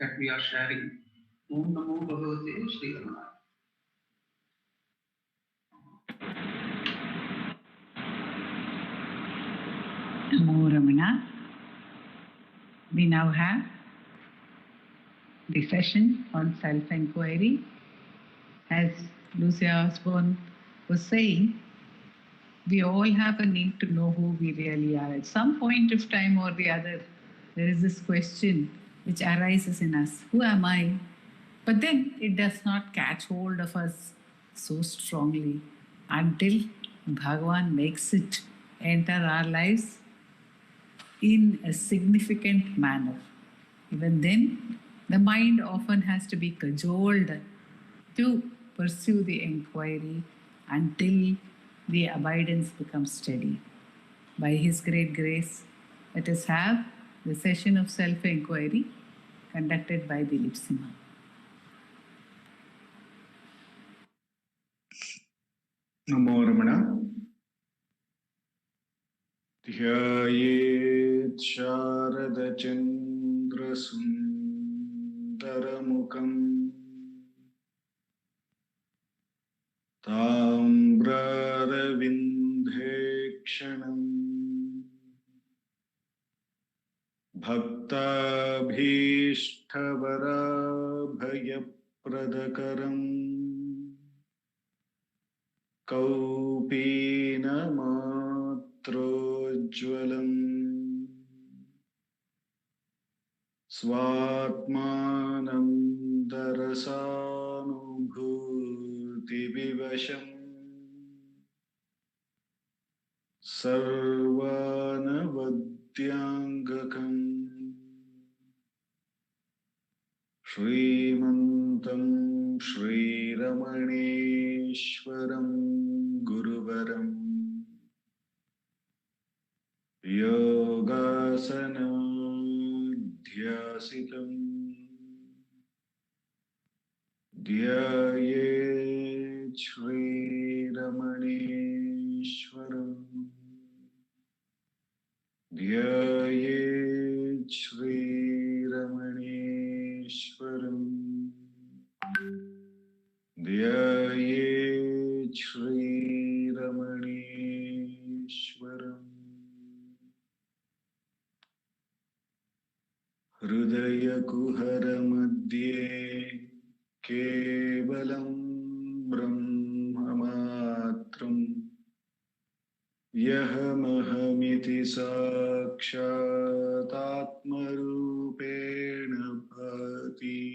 that we are sharing. Om Namo Bhagavate Sri Ramanaya. Namo Ramana. We now have the session on self-inquiry. As Lucia Osborne was saying, we all have a need to know who we really are. At some point of time or the other, there is this question which arises in us, who am I? But then it does not catch hold of us so strongly until Bhagavan makes it enter our lives in a significant manner. Even then, the mind often has to be cajoled to pursue the inquiry until the abidance becomes steady. By His great grace, let us have the session of self-inquiry conducted by Dilip Simha. Namo Ramana. Dhyayet Sharada Chandra Sundaramukam Tambraravindhekshanam Bhaktabhishtavarabhayapradakaram Kaupinamatrojvalam Svatmanandarasanubhuti Sarvanavadyangakam Shrimantam Shri Ramaneshwaram Guruvaram Yogasana Dhyasitam Dhyayet Shri Ramaneshwaram Dhyayet Shri Ramaneshwaram Dhyayet Shri Ramaneshwaram Hridaya Kuhara Madhye Kevalam Brahmamatram Yahamaham Sakshat Atmarupena Bhati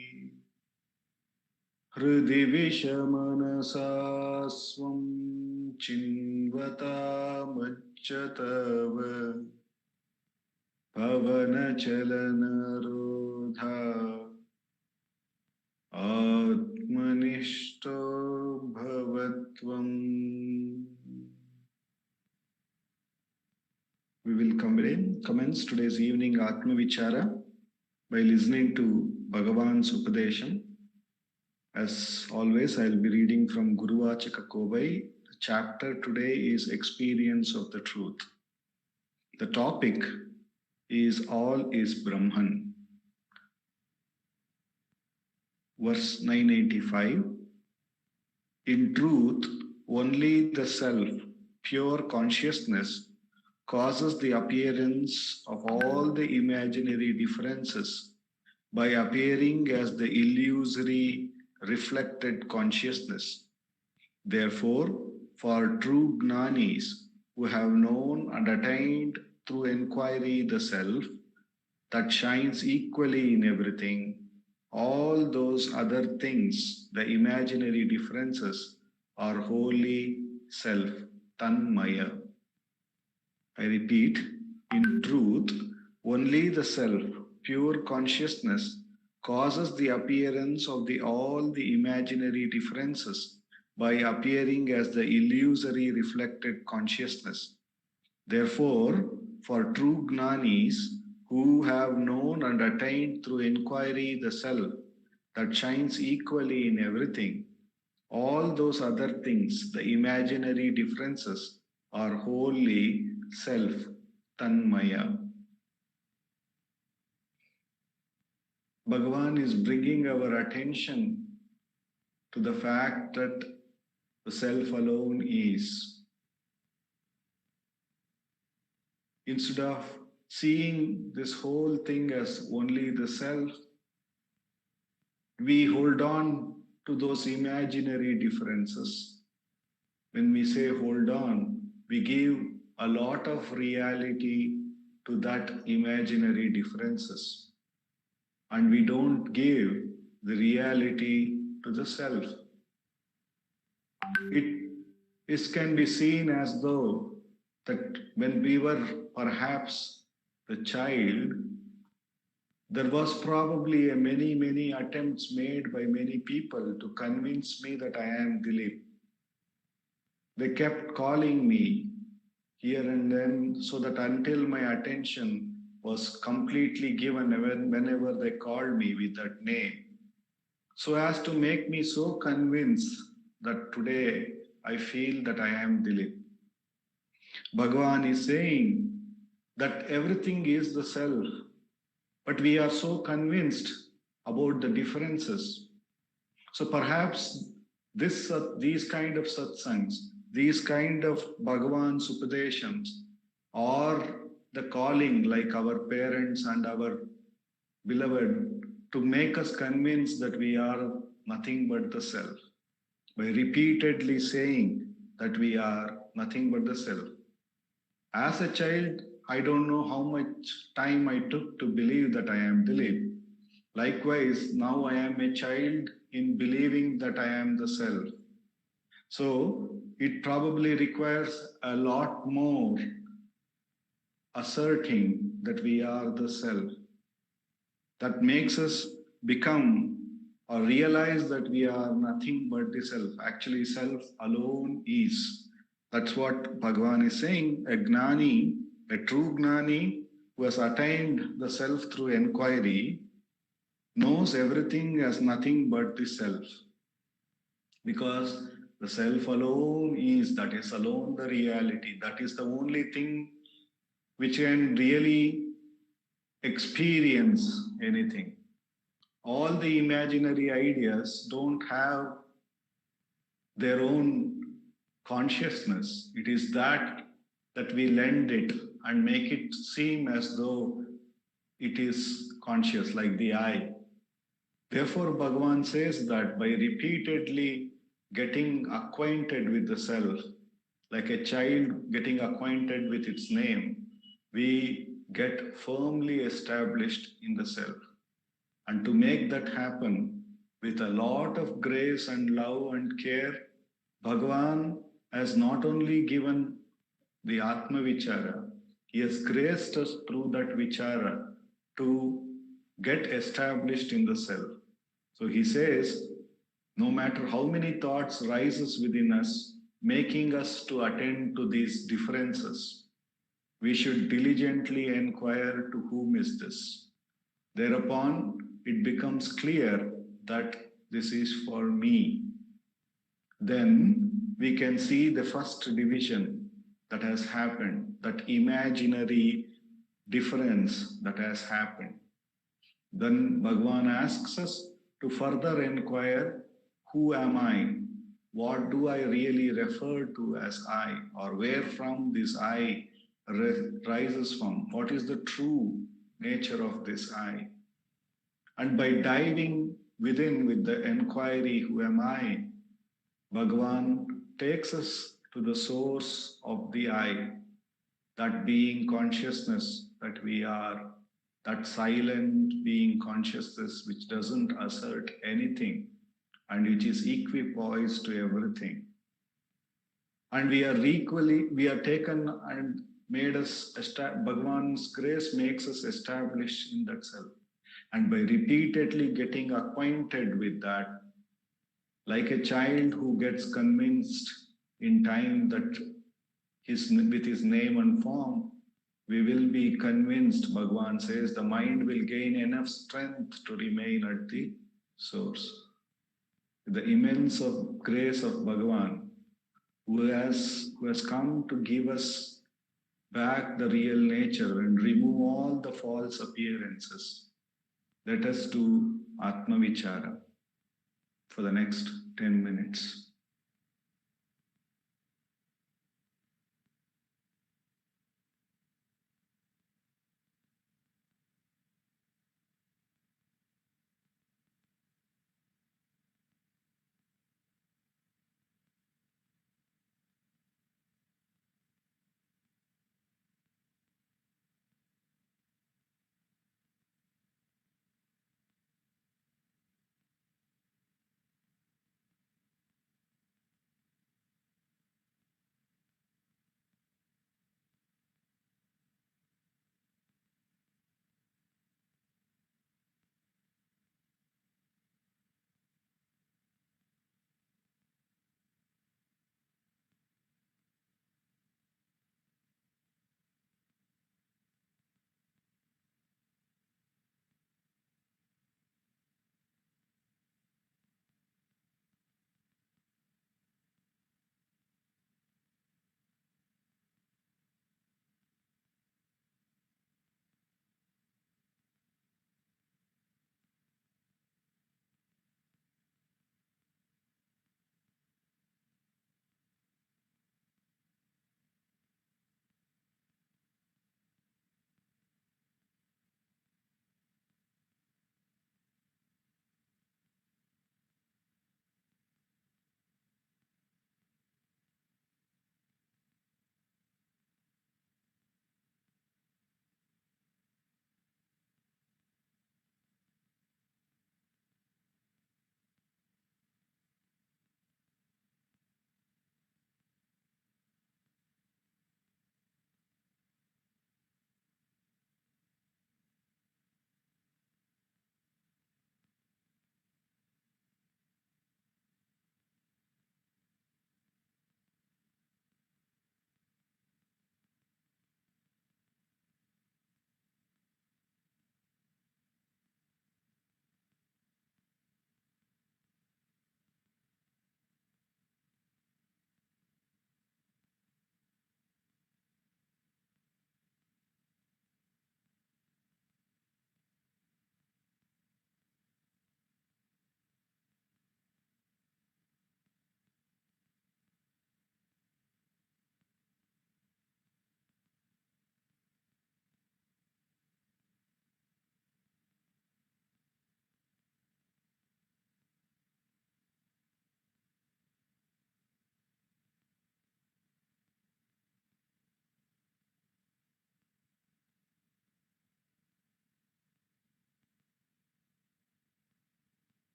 हृदि विषमनसा स्वं चिन्वतामच्युतव पवनचलनरोधा आत्मनिष्ठो भवत्वम्. We will commence today's evening Atma Vichara by listening to Bhagavan's Upadesham. As always, I will be reading from Guru Vachaka Kovai. The chapter today is Experience of the Truth. The topic is All is Brahman. Verse 985. In truth, only the self, pure consciousness, causes the appearance of all the imaginary differences by appearing as the illusory reflected consciousness. Therefore, for true Gnanis who have known and attained through inquiry the self that shines equally in everything, all those other things, the imaginary differences, are wholly self, Tanmaya. I repeat, in truth, only the self, pure consciousness, causes the appearance of all the imaginary differences by appearing as the illusory reflected consciousness. Therefore, for true Gnanis who have known and attained through inquiry the self that shines equally in everything, all those other things, the imaginary differences, are wholly self, Tanmaya. Bhagavan is bringing our attention to the fact that the self alone is. Instead of seeing this whole thing as only the self, we hold on to those imaginary differences. When we say hold on, we give a lot of reality to that imaginary differences. And we don't give the reality to the self. It can be seen as though that when we were perhaps the child, there was probably many attempts made by many people to convince me that I am Dilip. They kept calling me here and then so that until my attention was completely given whenever they called me with that name, so as to make me so convinced that today I feel that I am Dilip. Bhagavan is saying that everything is the self, but we are so convinced about the differences. So perhaps these kind of satsangs, these kind of Bhagavan's Upadeshams, or the calling like our parents and our beloved to make us convinced that we are nothing but the self, by repeatedly saying that we are nothing but the self. As a child, I don't know how much time I took to believe that I am Dilip. Likewise, now I am a child in believing that I am the self. So it probably requires a lot more asserting that we are the self. That makes us become or realize that we are nothing but the self. Actually, self alone is. That's what Bhagavan is saying. A Gnani, a true Gnani who has attained the self through inquiry, knows everything as nothing but the self. Because the self alone is, that is alone the reality. That is the only thing which can really experience anything. All the imaginary ideas don't have their own consciousness. It is that we lend it and make it seem as though it is conscious, like the eye. Therefore, Bhagavan says that by repeatedly getting acquainted with the self, like a child getting acquainted with its name, we get firmly established in the self. And to make that happen, with a lot of grace and love and care, Bhagavan has not only given the Atma Vichara, he has graced us through that Vichara to get established in the self. So he says, no matter how many thoughts rises within us, making us to attend to these differences, we should diligently inquire to whom is this. Thereupon, it becomes clear that this is for me. Then we can see the first division that has happened, that imaginary difference that has happened. Then Bhagavan asks us to further inquire, who am I? What do I really refer to as I? Or where from this I rises from? What is the true nature of this I? And by diving within with the inquiry, who am I? Bhagavan takes us to the source of the I, that being consciousness that we are, that silent being consciousness which doesn't assert anything and which is equipoised to everything. And we are taken and made us, Bhagavan's grace makes us established in that self. And by repeatedly getting acquainted with that, like a child who gets convinced in time that with his name and form, we will be convinced, Bhagavan says, the mind will gain enough strength to remain at the source. The immense of grace of Bhagavan, who has come to give us back the real nature and remove all the false appearances. Let us do Atma Vichara for the next 10 minutes.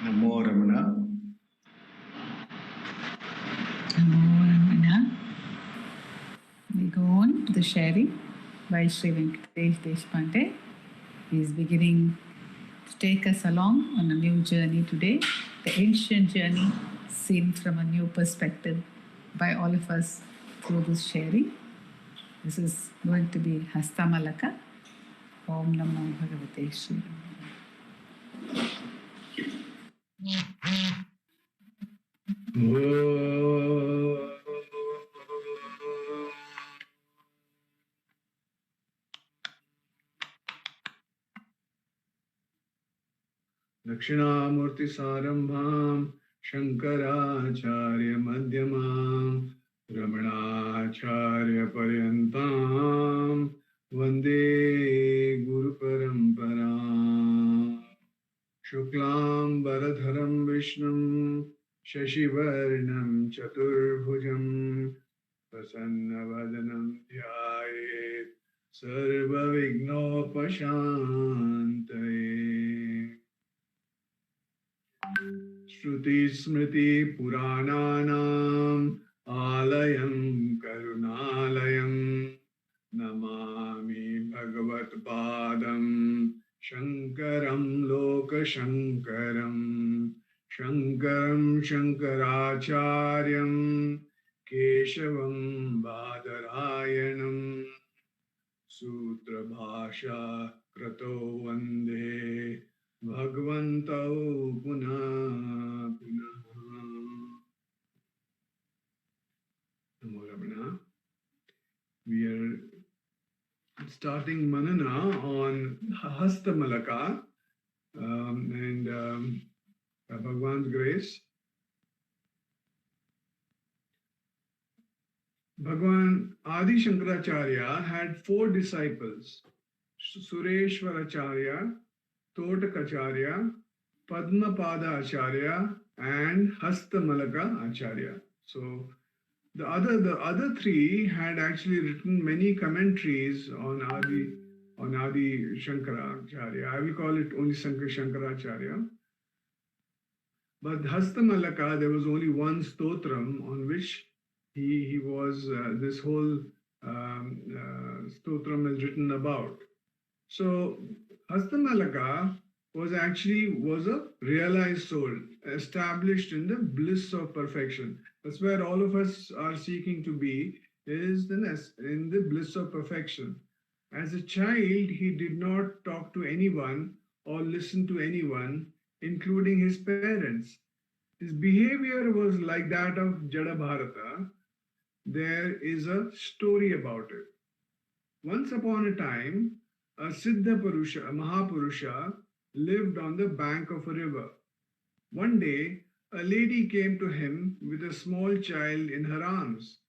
Namo Ramana. Namo Ramana. We go on to the sharing by Sri Venkatesh Deshpande. He is beginning to take us along on a new journey today, the ancient journey seen from a new perspective by all of us through this sharing. This is going to be Hastamalaka. Om Namo Bhagavate Sri Ramana. Dakshinamurti Sarambham Shankaracharya Madhyamam Ramanacharya Paryantam Vande Guru Paramparam Shuklam Bharadharam Vishnum Shashivarnam Chaturbhujam Prasannavadanam Dhyayet Sarva Vignopashantaye Shruti Smriti Purananam Alayam Karunalayam Namami Bhagavat Padam Shankaram Loka Shankaram Shankaram Shankaracharyam Keshavam Badarayanam Sutra Bhasha Krato Vande Bhagavantau Punah Punah. Namo Ramana. We are starting Manana on Hastamalaka and Bhagavan's grace. Bhagavan Adi Shankaracharya had 4 disciples: Sureshwaracharya, Totakacharya, Padmapada Acharya, and Hastamalaka Acharya. So the other 3 had actually written many commentaries on Adi Shankaracharya. I will call it only Shankaracharya. But Hastamalaka, there was only one stotram on which he was, this whole stotram is written about. So Hastamalaka was a realized soul, established in the bliss of perfection. That's where all of us are seeking to be, is in the bliss of perfection. As a child, he did not talk to anyone or listen to anyone, including his parents. His behavior was like that of Jada Bharata. There is a story about it. Once upon a time, a Siddha Purusha, a Mahapurusha, lived on the bank of a river. One day, a lady came to him with a small child in her arms.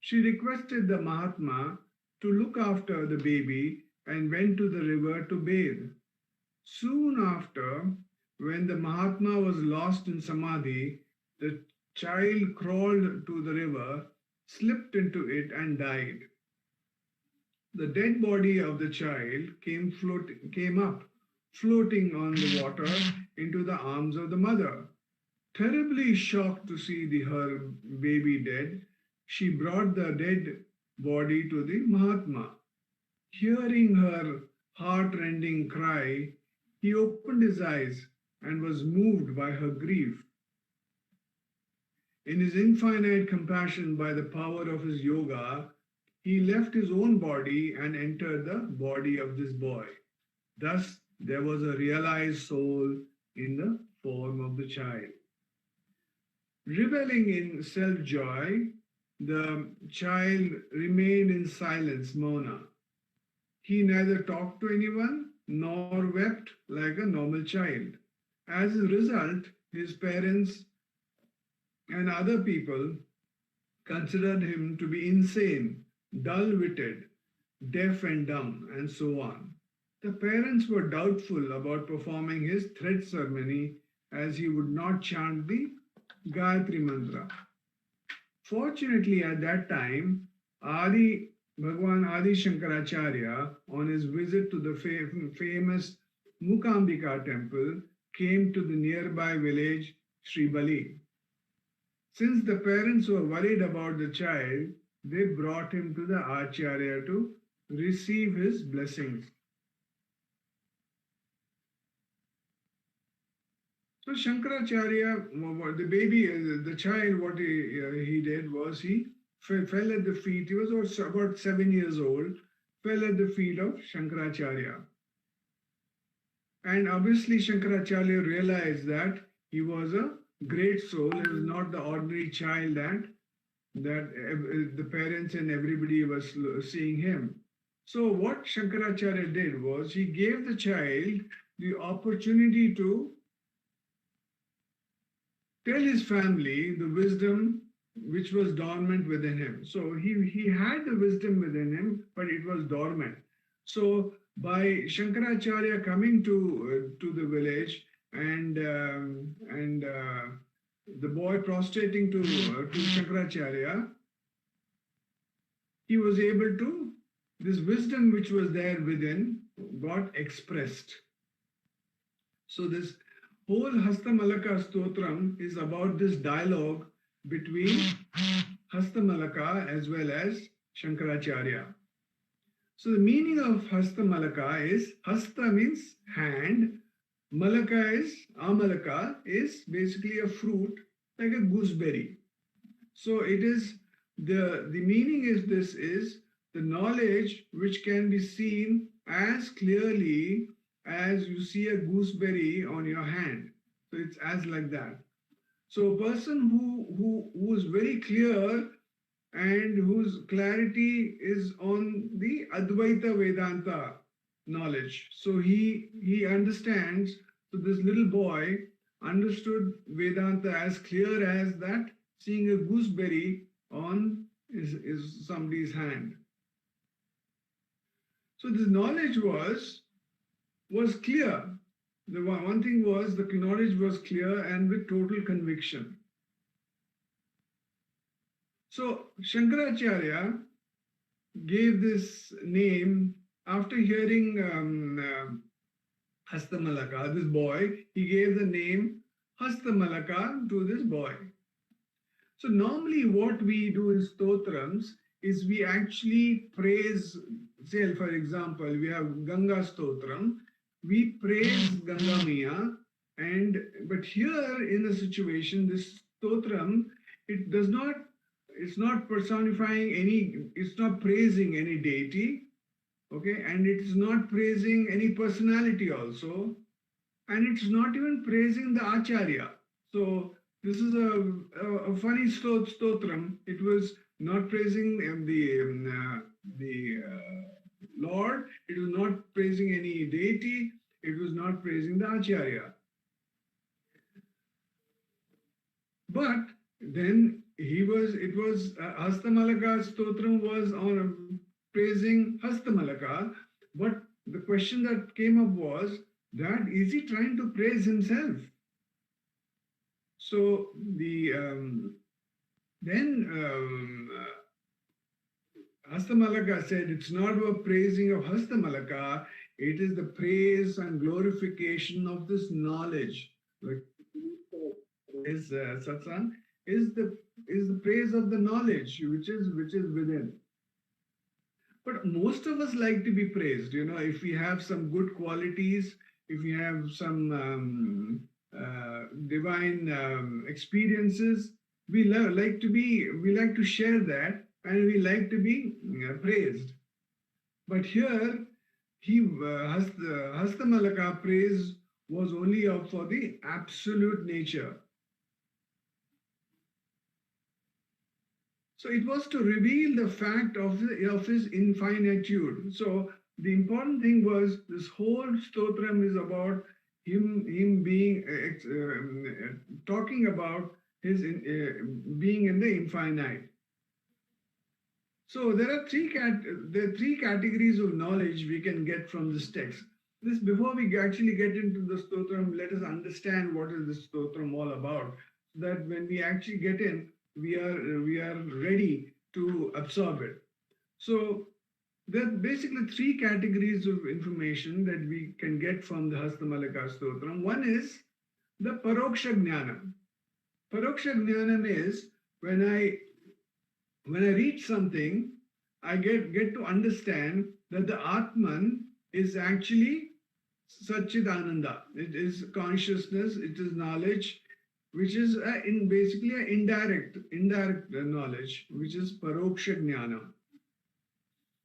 She requested the Mahatma to look after the baby and went to the river to bathe. Soon after, when the Mahatma was lost in Samadhi, the child crawled to the river, slipped into it and died. The dead body of the child came up, floating on the water into the arms of the mother. Terribly shocked to see her baby dead, she brought the dead body to the Mahatma. Hearing her heart-rending cry, he opened his eyes and was moved by her grief. In his infinite compassion by the power of his yoga, he left his own body and entered the body of this boy. Thus, there was a realized soul in the form of the child. Reveling in self-joy, the child remained in silence, Mona. He neither talked to anyone nor wept like a normal child. As a result, his parents and other people considered him to be insane, dull-witted, deaf and dumb, and so on. The parents were doubtful about performing his thread ceremony as he would not chant the Gayatri Mantra. Fortunately, at that time, Bhagwan Adi Shankaracharya, on his visit to the famous Mukambika temple, came to the nearby village Sribali. Since the parents were worried about the child, they brought him to the Acharya to receive his blessings. So Shankaracharya, the baby, the child, what he did was he fell at the feet. He was also about 7 years old, fell at the feet of Shankaracharya. And obviously Shankaracharya realized that he was a great soul. He was not the ordinary child that the parents and everybody was seeing him. So what Shankaracharya did was he gave the child the opportunity to tell his family the wisdom which was dormant within him. So he had the wisdom within him, but it was dormant. So by Shankaracharya coming to the village and the boy prostrating to Shankaracharya, he was able to, this wisdom which was there within got expressed. So this whole Hastamalaka Stotram is about this dialogue between Hastamalaka as well as Shankaracharya. So the meaning of Hastamalaka is, Hasta means hand, Malaka is, Amalaka is basically a fruit like a gooseberry. So it is, the meaning is, this is the knowledge which can be seen as clearly as you see a gooseberry on your hand. So it's as like that. So a person who is very clear and whose clarity is on the Advaita Vedanta knowledge. So he understands, so this little boy understood Vedanta as clear as that seeing a gooseberry on is somebody's hand. So this knowledge was clear. The one thing was the knowledge was clear and with total conviction. So Shankaracharya gave this name after hearing Hastamalaka, this boy, he gave the name Hastamalaka to this boy. So normally what we do in stotrams is we actually praise, say for example, we have Ganga Stotram, we praise Ganga Maya, but here in the situation, this stotram, it's not personifying any, it's not praising any deity, okay, and it's not praising any personality also, and it's not even praising the Acharya. So this is a funny stotram. It was not praising the Lord, it was not praising any deity, it was not praising the Acharya. But then Hastamalaka Stotram was on praising Hastamalaka, but the question that came up was that is he trying to praise himself? So Hastamalaka said it's not a praising of Hastamalaka, it is the praise and glorification of this knowledge. Like is Satsangh is the praise of the knowledge which is within. But most of us like to be praised. You know, if we have some good qualities, if we have some divine experiences, we like to share that, and we like to be praised. But here, Hastamalaka praise was only for the absolute nature. So it was to reveal the fact of his infinitude. So the important thing was this whole stotram is about him being talking about his being in the infinite. So there are three categories of knowledge we can get from this text. Before we actually get into the stotram, let us understand what is the stotram all about, so that when we actually get in, we are ready to absorb it. So there are basically three categories of information that we can get from the Hastamalaka Stotram. One is the Paroksha Jnanam. Paroksha Jnanam is when I read something, I get to understand that the Atman is actually Satchidananda. It is consciousness, it is knowledge, which is basically an indirect knowledge, which is Paroksha Jnana,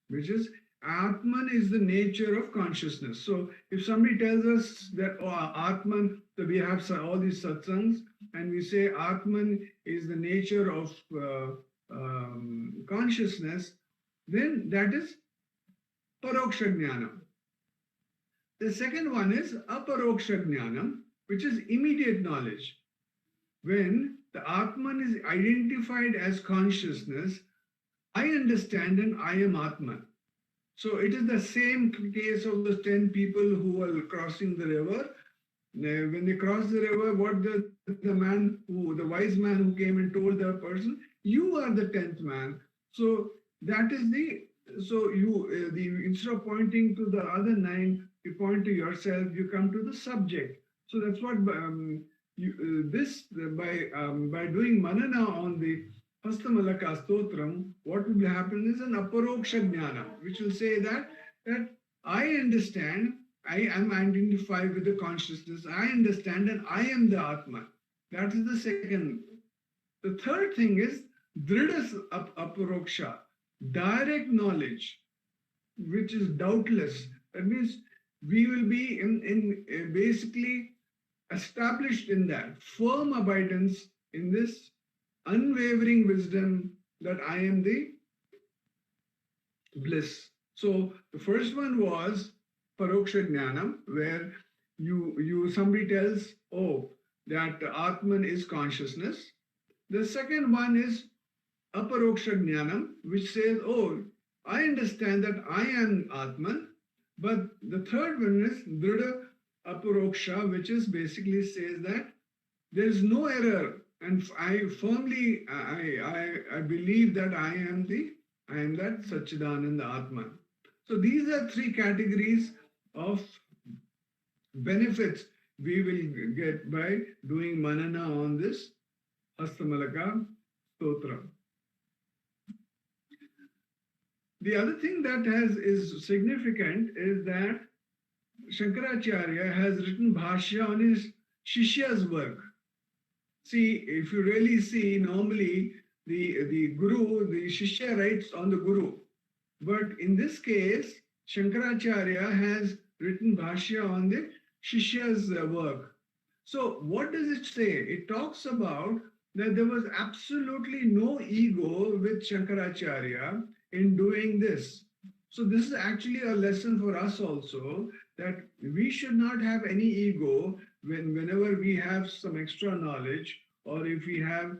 which is Atman is the nature of consciousness. So if somebody tells us that Atman, so we have all these satsangs, and we say Atman is the nature of consciousness, then that is Paroksha Jnana. The second one is Aparoksha Jnanam, which is immediate knowledge. When the Atman is identified as consciousness, I understand and I am Atman. So it is the same case of the 10 people who were crossing the river. When they crossed the river, what the wise man who came and told the person, you are the 10th man. So that is instead of pointing to the other 9, you point to yourself, you come to the subject. So that's what by doing manana on the Hastamalaka Stotram, what will happen is an Aparoksha Jnana, which will say that I understand, I am identified with the consciousness, I understand and I am the Atman. That is the second. The third thing is Dridha Aparoksha, direct knowledge, which is doubtless. That means we will be in basically established in that firm abidance in this unwavering wisdom that I am the bliss. So the first one was Paroksha Jnanam, where somebody tells, oh, that Atman is consciousness. The second one is Aparoksha Jnanam, which says, oh, I understand that I am Atman. But the third one is Dridha Aparoksha, which is basically says that there is no error, and I firmly I believe that I am that Satchidananda Atman. So these are three categories of benefits we will get by doing manana on this Hastamalaka Stotra. The other thing that is significant is that Shankaracharya has written Bhashya on his Shishya's work. See, if you really see, normally the Guru, the Shishya writes on the Guru. But in this case, Shankaracharya has written Bhashya on the Shishya's work. So what does it say? It talks about that there was absolutely no ego with Shankaracharya in doing this. So this is actually a lesson for us also, that we should not have any ego whenever we have some extra knowledge, or if we have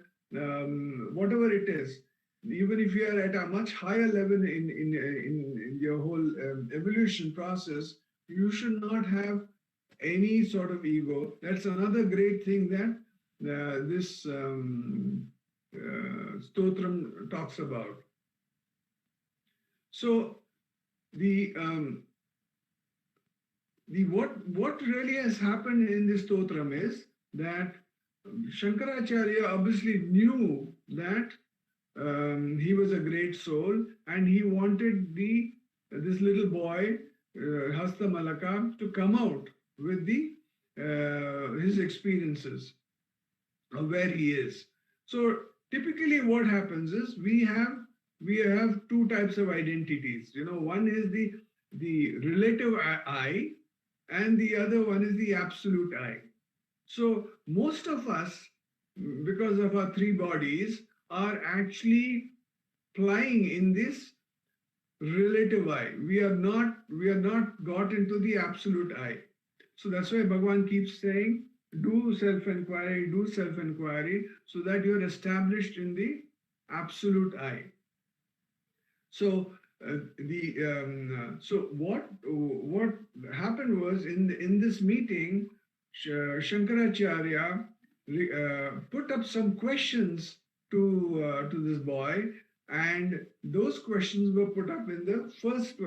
whatever it is, even if you are at a much higher level in your whole evolution process, you should not have any sort of ego. That's another great thing that this stotram talks about. So what really has happened in this stotram is that Shankaracharya obviously knew that he was a great soul, and he wanted this little boy Hastamalaka to come out with his experiences of where he is. So typically what happens is we have two types of identities. One is the relative I, and the other one is the absolute I. So most of us, because of our three bodies, are actually flying in this relative I. We are not got into the absolute I. So that's why Bhagavan keeps saying, do self-inquiry, so that you are established in the absolute I. So what happened was in this meeting, Shankaracharya put up some questions to this boy, And those questions were put up in the first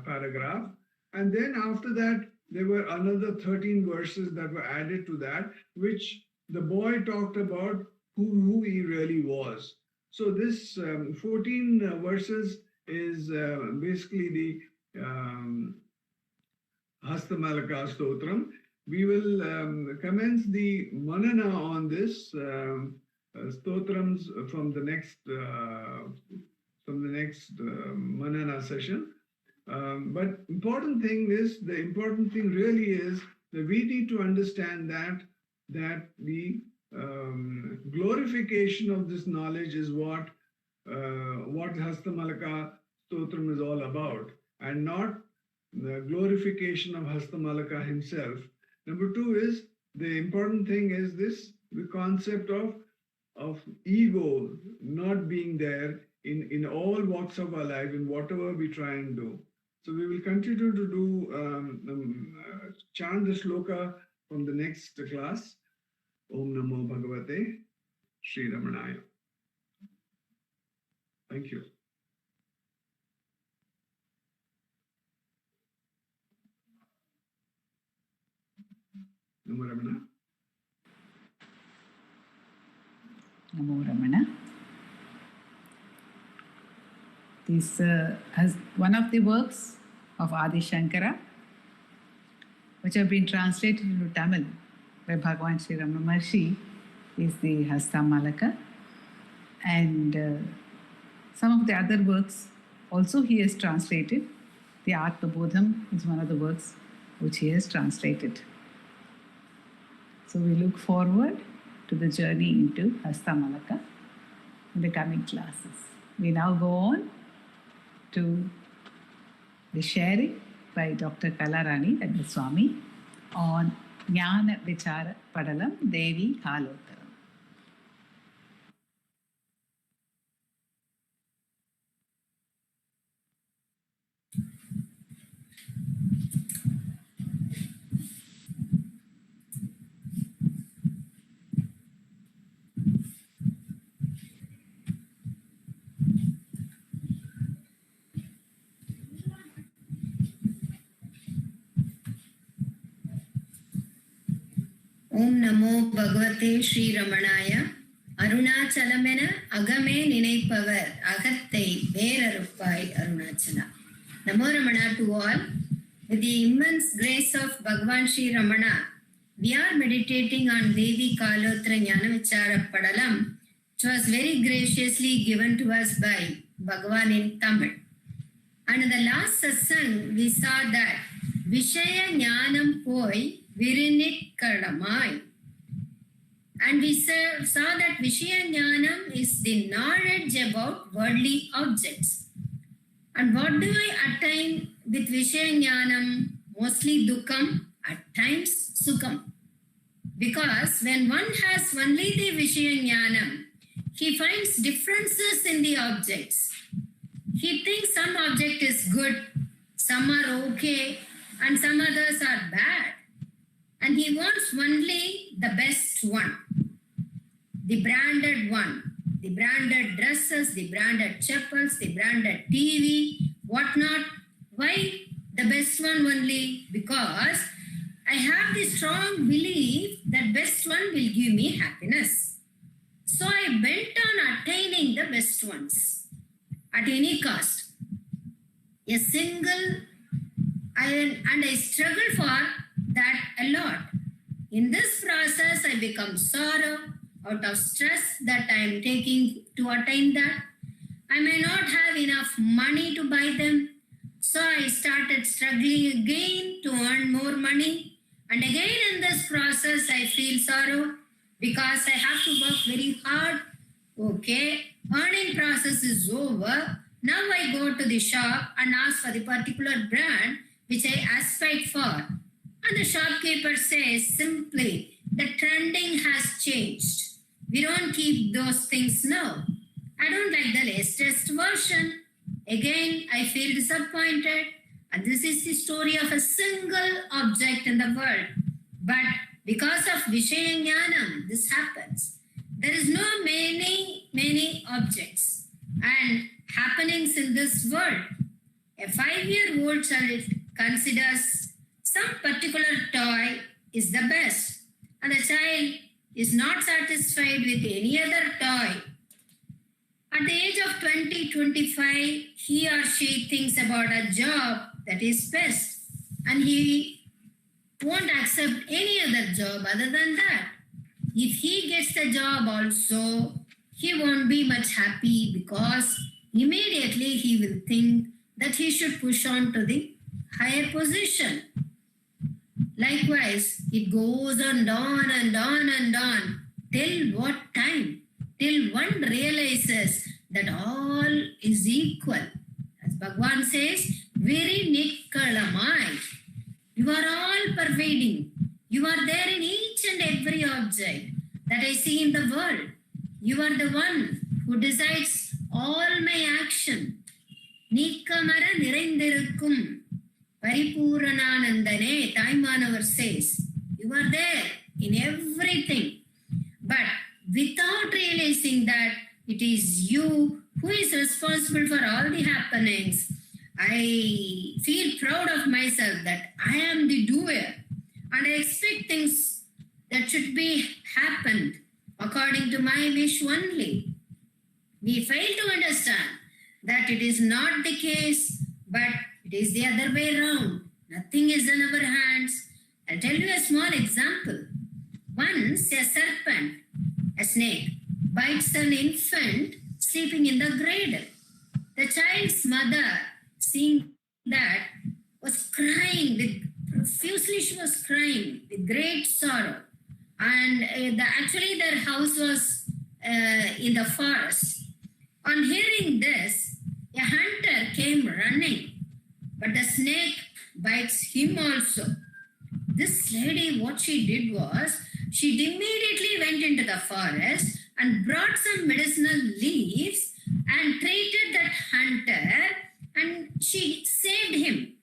paragraph. And then after that, there were another 13 verses that were added to that, which the boy talked about who he really was. So this 14 verses is basically the Hastamalaka Stotram. We will commence the manana on this stotrams from the next manana session. But the important thing really is that we need to understand that the glorification of this knowledge is what Hastamalaka Stotram is all about, and not the glorification of Hastamalaka himself. Number two is, the important thing is the concept of ego not being there in all walks of our life, in whatever we try and do. So we will continue to do chant the shloka from the next class. Om Namo Bhagavate Sri Ramanaya. Thank you. Namo Ramana. Namo Ramana. This has one of the works of Adi Shankara, which have been translated into Tamil by Bhagavan Sri Ramana Maharshi, is the Hastamalaka. And some of the other works also he has translated. The Atmabodham is one of the works which he has translated. So we look forward to the journey into Hastamalaka in the coming classes. We now go on to the sharing by Dr. Kalarani Rangaswamy on Jnana Vichara Padalam Devi Kalottaram. Om Namo Bhagavate Sri Ramanaya. Arunachalamena Agame Ninaipavar Agathai Verarupai Arunachala. Namo Ramana to all. With the immense grace of Bhagavan Sri Ramana, we are meditating on Devi Kalotra Jnana Vichara Padalam, which was very graciously given to us by Bhagavan in Tamil. And in the last satsang, we saw that Vishaya Jnanam Poi Virinit Kadamai. And we saw that Vishaya Jnanam is the knowledge about worldly objects. And what do I attain with Vishaya Jnanam? Mostly Dukkam, at times Sukham. Because when one has only the Vishaya Jnanam, he finds differences in the objects. He thinks some object is good, some are okay, and some others are bad. And he wants only the best one, the branded one, the branded dresses, the branded chappals, the branded TV, whatnot. Why the best one only? Because I have the strong belief that best one will give me happiness. So I bent on attaining the best ones at any cost. A single, and I struggle for that a lot. In this process, I become sorrow out of stress that I am taking to attain that. I may not have enough money to buy them. So I started struggling again to earn more money. And again in this process, I feel sorrow because I have to work very hard. Okay, earning process is over. Now I go to the shop and ask for the particular brand which I aspire for. And the shopkeeper says simply, the trending has changed. We don't keep those things now. I don't like the latest version. Again, I feel disappointed. And this is the story of a single object in the world. But because of Vishaya Jnanam, this happens. There is no many objects. and happenings in this world. A 5-year-old child considers some particular toy is the best, and the child is not satisfied with any other toy. At the age of 20, 25, he or she thinks about a job that is best, and he won't accept any other job other than that. If he gets the job also, he won't be much happy because immediately he will think that he should push on to the higher position. Likewise, it goes on and on till what time? Till one realizes that all is equal. As Bhagavan says, very nikkalamai. You are all pervading. You are there in each and every object that I see in the world. You are the one who decides all my action. Nikkamara niraindirukkum Paripurananandane, Taimanavar says. You are there in everything. But without realizing that it is you who is responsible for all the happenings, I feel proud of myself that I am the doer, and I expect things that should be happened according to my wish only. We fail to understand that it is not the case, but it is the other way around. Nothing is in our hands. I'll tell you a small example. Once a serpent, a snake, bites an infant sleeping in the cradle. The child's mother, seeing that, was crying profusely. She was crying with great sorrow. And actually their house was in the forest. On hearing this, a hunter came running, but the snake bites him also. This lady, what she did was, she immediately went into the forest and brought some medicinal leaves and treated that hunter, and she saved him.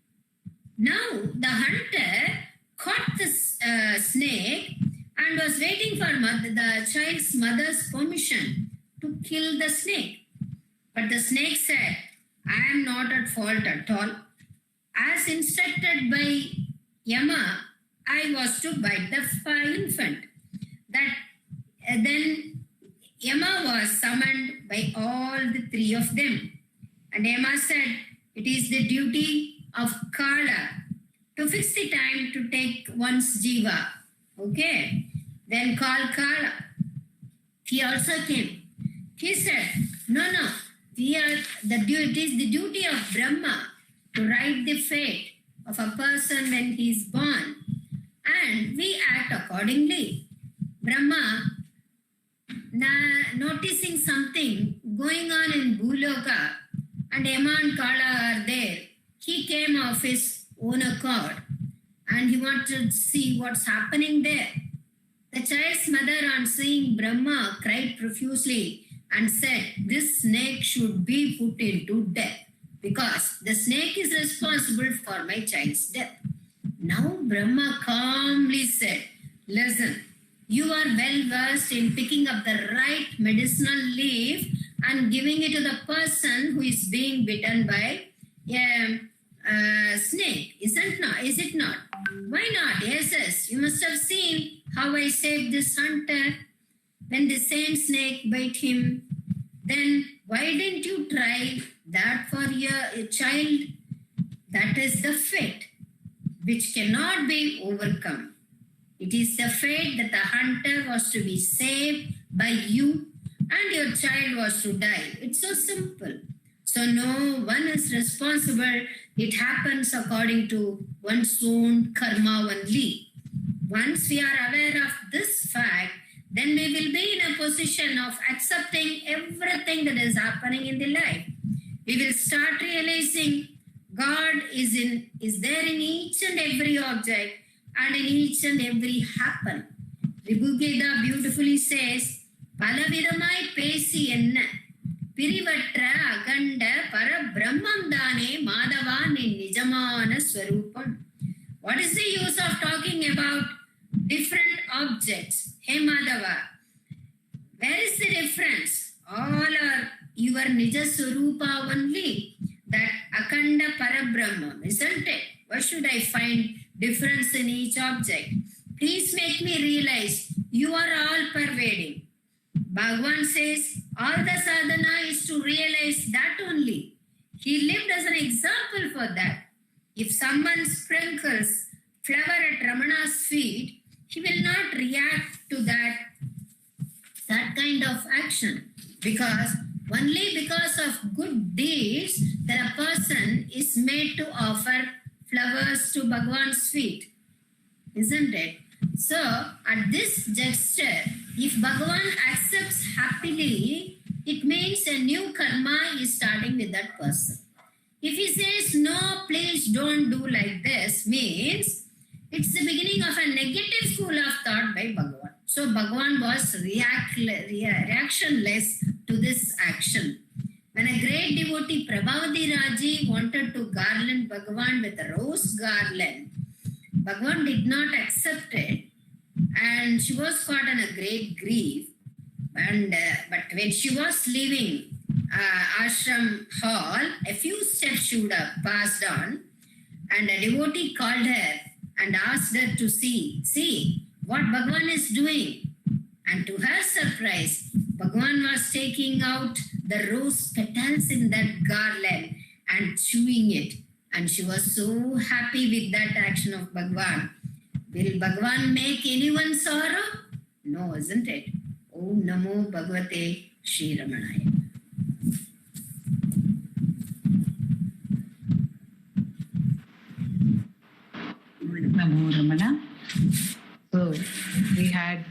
Now the hunter caught this snake and was waiting for the child's mother's permission to kill the snake. But the snake said, I am not at fault at all. As instructed by Yama, I was to bite the infant. Then Yama was summoned by all the three of them. And Yama said, it is the duty of Kala to fix the time to take one's jiva. Okay? Then call Kala. He also came. He said, no, it is the duty of Brahma to write the fate of a person when he is born, and we act accordingly. Brahma, noticing something going on in Bhuloka, and Yama and Kala are there, he came of his own accord, and he wanted to see what's happening there. The child's mother, on seeing Brahma, cried profusely and said, this snake should be put into death, because the snake is responsible for my child's death. Now Brahma calmly said, listen, you are well versed in picking up the right medicinal leaf and giving it to the person who is being bitten by a snake. Is it not? Why not? Yes. You must have seen how I saved this hunter when the same snake bit him. Then why didn't you try that for your child? That is the fate which cannot be overcome. It is the fate that the hunter was to be saved by you and your child was to die. It's so simple. So no one is responsible. It happens according to one's own karma only. Once we are aware of this fact, then we will be in a position of accepting everything that is happening in the life. We will start realizing God is there in each and every object and in each and every happen. Ribugeda beautifully says, Palavidamai pesi enna pirivatra aganda para brahmam dane madava ni nijamana swarupam. What is the use of talking about different objects? Hey Madhava, where is the difference? All are your our Nija Swarupa only, that Akanda Parabrahma, isn't it? Why should I find difference in each object? Please make me realize you are all pervading. Bhagavan says all the sadhana is to realize that only. He lived as an example for that. If someone sprinkles flower at Ramana's feet, he will not react to that kind of action, because only because of good deeds that a person is made to offer flowers to Bhagavan's feet, isn't it? So at this gesture, if Bhagavan accepts happily, it means a new karma is starting with that person. If he says, no, please don't do like this, means it's the beginning of a negative school of thought by Bhagavan. So Bhagavan was reactionless to this action. When a great devotee, Prabhavati Raji, wanted to garland Bhagavan with a rose garland, Bhagavan did not accept it, and she was caught in a great grief. But when she was leaving ashram hall, a few steps she would have passed on, and a devotee called her and asked her to see what Bhagavan is doing. And to her surprise, Bhagavan was taking out the rose petals in that garland and chewing it. And she was so happy with that action of Bhagavan. Will Bhagavan make anyone sorrow? No, isn't it? Om Namo Bhagavate Shri Ramanaya. Namo Ramana. So we had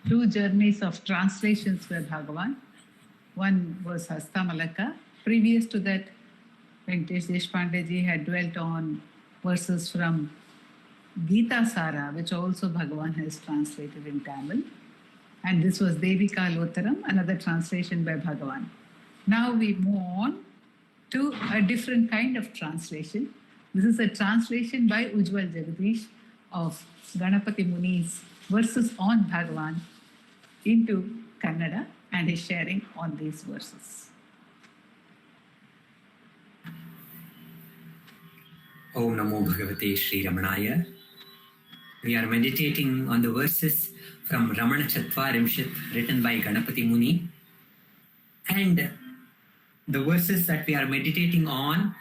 two journeys of translations for Bhagavan. One was Hastamalaka. Previous to that, Venkatesh Deshpande ji had dwelt on verses from Gita Sara, which also Bhagavan has translated in Tamil. And this was Devika Lotaram, another translation by Bhagavan. Now we move on to a different kind of translation. This is a translation by Ujjwal Jagadish of Ganapati Muni's verses on Bhagavan into Kannada, and is sharing on these verses. Om Namo Bhagavate Shri Ramanaya. We are meditating on the verses from Ramanacentre written by Ganapati Muni. And the verses that we are meditating on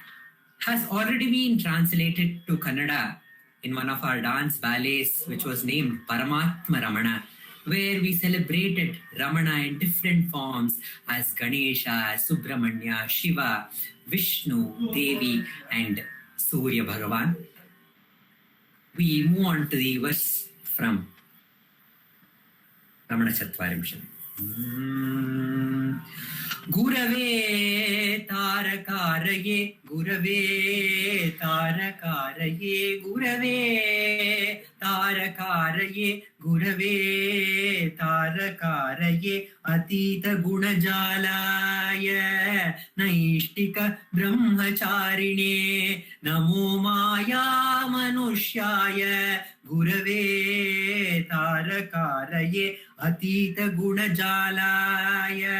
has already been translated to Kannada in one of our dance ballets, which was named Paramatma Ramana, where we celebrated Ramana in different forms as Ganesha, Subramanya, Shiva, Vishnu, Devi, and Surya Bhagavan. We move on to the verse from Ramanacentre. Gurave Tarakaraye, Gurave Tarakaraye, Gurave Tarakaraye, Gurave Tarakaraye, Atita Gunajalaya, Naishtika Brahmacharine, Namo Maya Manushyaya, Gurave Tarakaraye, Atita Gunajalaya,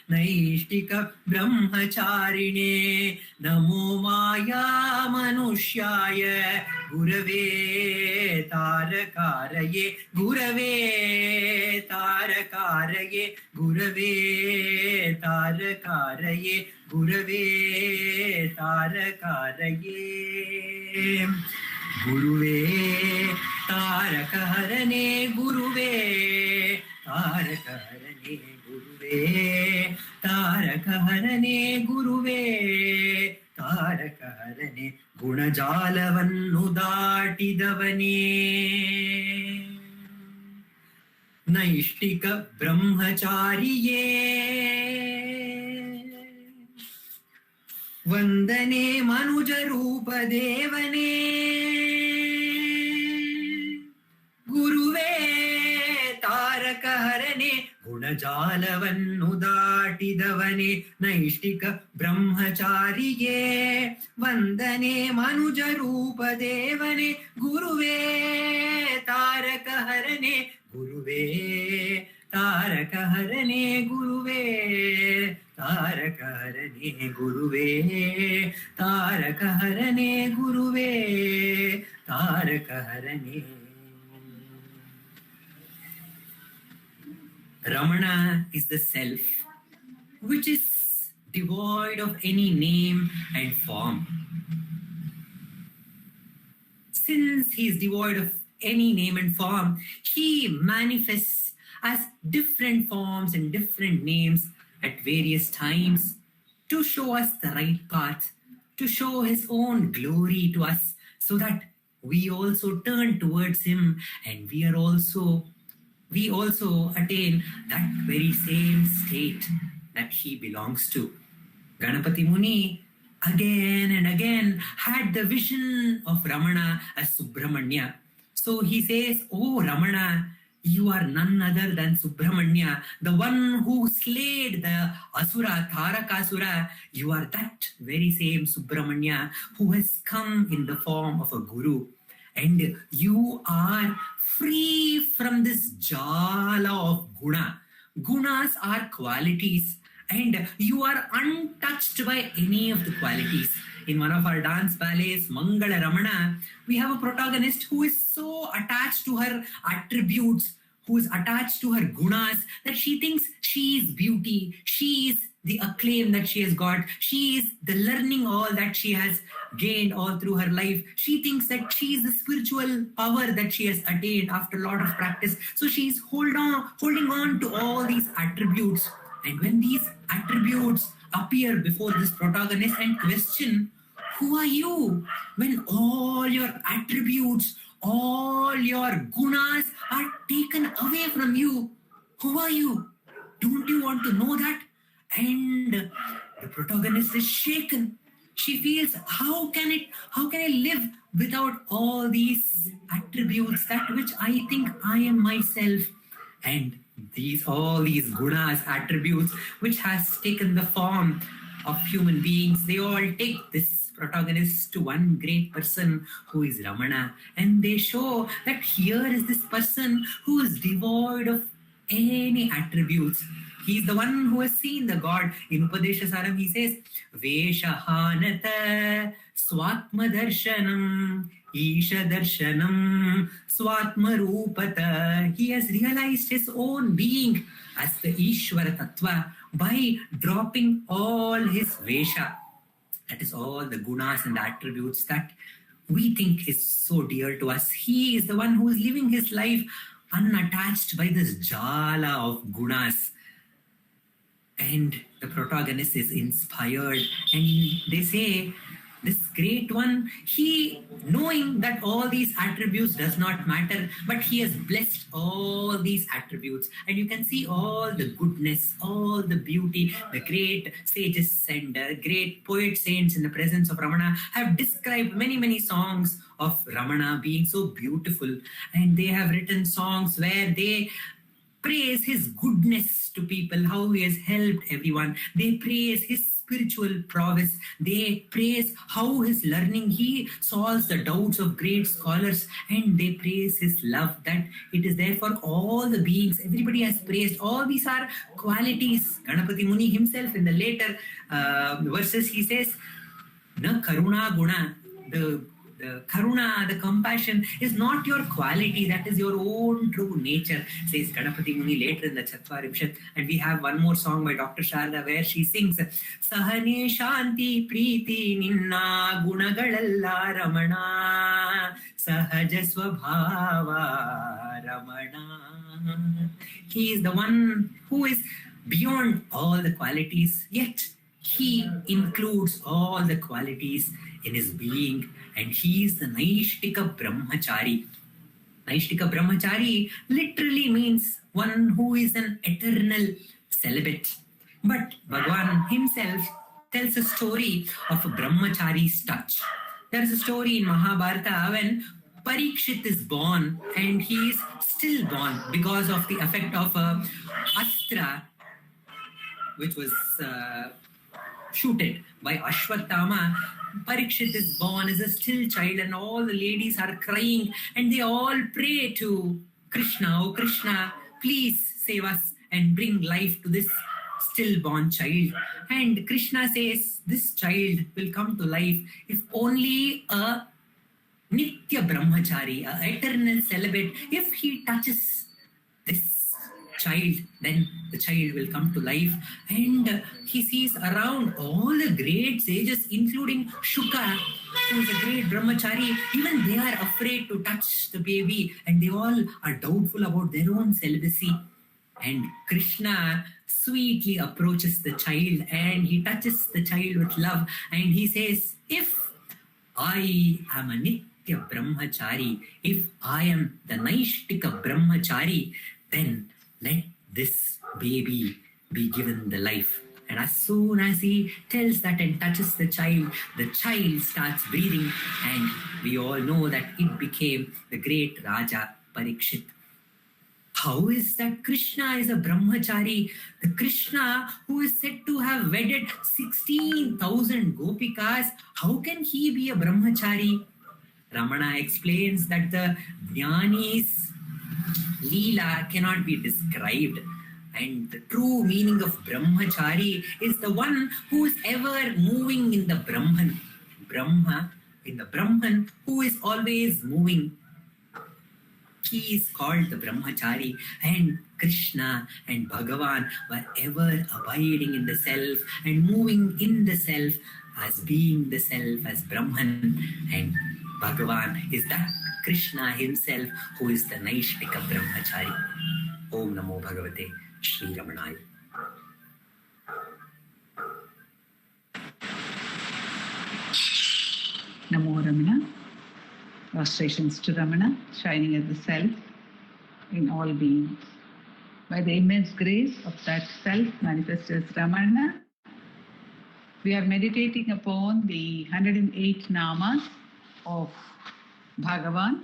Naishtika Brahmacharine, Namo Maya Manushyaya, Gurave Tarakaraye, Gurave Tarakaraye, Gurave Tarakaraye, Gurave Tarakaraye. Guruve Tarakaharane, Guruve Tarakaharane, Guruve Tarakaharane, Guruve Tarakaharane, Gunajalavannu datidavane, Naishtika Brahmachariye, Vandane Manujarupa Devane, Guruve Tarakaharane, Gunajalavannu datidavane, Naishtika Brahmachariye, Vandane Manujarupa Devane, Guruve Tarakaharane, Guruve Tarakaharane, Guruve तारकहरणे गुरुवे, तारकहरणे गुरुवे, तारकहरणे. Ramana is the self, which is devoid of any name and form. Since he is devoid of any name and form, he manifests as different forms and different names at various times to show us the right path, to show his own glory to us, so that we also turn towards him and we also attain that very same state that he belongs to. Ganapati Muni again and again had the vision of Ramana as Subramanya. So he says, "Oh Ramana, you are none other than Subramanya, the one who slayed the Asura, Tarakasura. You are that very same Subramanya who has come in the form of a guru. And you are free from this jala of guna. Gunas are qualities, and you are untouched by any of the qualities." In one of our dance ballets, Mangala Ramana, we have a protagonist who is so attached to her attributes, who is attached to her gunas, that she thinks she is beauty, she is the acclaim that she has got, she is the learning all that she has gained all through her life. She thinks that she is the spiritual power that she has attained after a lot of practice. So she is holding on to all these attributes. And when these attributes appear before this protagonist and question, "Who are you?" when all your attributes, all your gunas are taken away from you, who are you? Don't you want to know that? And the protagonist is shaken. She feels, how can I live without all these attributes, that which I think I am myself? And all these gunas, attributes, which has taken the form of human beings, they all take this protagonist to one great person who is Ramana. And they show that here is this person who is devoid of any attributes. He's the one who has seen the God. In Upadeshasaram, he says, Veshahanata Swatma Darshanam Isha Darshanam Swatma Rupata. He has realized his own being as the Ishvara Tattva by dropping all his Vesha. That is all the gunas and the attributes that we think is so dear to us. He is the one who is living his life unattached by this jala of gunas. And the protagonist is inspired, and they say, this great one, he, knowing that all these attributes does not matter, but he has blessed all these attributes. And you can see all the goodness, all the beauty. The great sages and great poet saints in the presence of Ramana have described many, many songs of Ramana being so beautiful. And they have written songs where they praise his goodness to people, how he has helped everyone. They praise his spiritual prowess. They praise how his learning, he solves the doubts of great scholars, and they praise his love, that it is there for all the beings. Everybody has praised. All these are qualities. Ganapati Muni himself in the later verses, he says, Na karuna guna, the karuna, the compassion is not your quality, that is your own true nature, says Ganapati Muni later in the Chatvarimshat. And we have one more song by Dr. Sharda where she sings, Sahane Shanti Preeti Ninna Gunagalalla Ramana Sahaja Swabhava Ramana. He is the one who is beyond all the qualities, yet he includes all the qualities in his being, and he is the Naishtika Brahmachari. Naishtika Brahmachari literally means one who is an eternal celibate. But Bhagavan himself tells a story of a Brahmachari's touch. There is a story in Mahabharata when Parikshit is born, and he is still born because of the effect of a astra which was shooted by Ashwatthama. Parikshit is born as a still child, and all the ladies are crying, and they all pray to Krishna, "Oh Krishna, please save us and bring life to this stillborn child. And Krishna says this child will come to life if only a Nitya Brahmachari, a eternal celibate, if he touches this child, then the child will come to life. And he sees around all the great sages, including Shuka, who is a great brahmachari, even they are afraid to touch the baby, and they all are doubtful about their own celibacy. And Krishna sweetly approaches the child and he touches the child with love, and he says, if I am a Nitya Brahmachari, if I am the Naishtika Brahmachari, then let this baby be given the life. And as soon as he tells that and touches the child starts breathing, and we all know that it became the great Raja Parikshit. How is that Krishna is a brahmachari? The Krishna who is said to have wedded 16,000 gopikas, how can he be a brahmachari? Ramana explains that the Jnani's Leela cannot be described. And the true meaning of brahmachari is the one who is ever moving in the Brahman. Brahma, in the Brahman, who is always moving. He is called the brahmachari, and Krishna and Bhagavan were ever abiding in the self and moving in the self as being the self, as Brahman. And Bhagavan is that Krishna himself who is the Naishtika Brahmachari. Om Namo Bhagavate Shri Ramanaya. Namo Ramana. Prostrations to Ramana, shining as the self in all beings. By the immense grace of that self manifested as Ramana, we are meditating upon the 108 namas of Bhagavan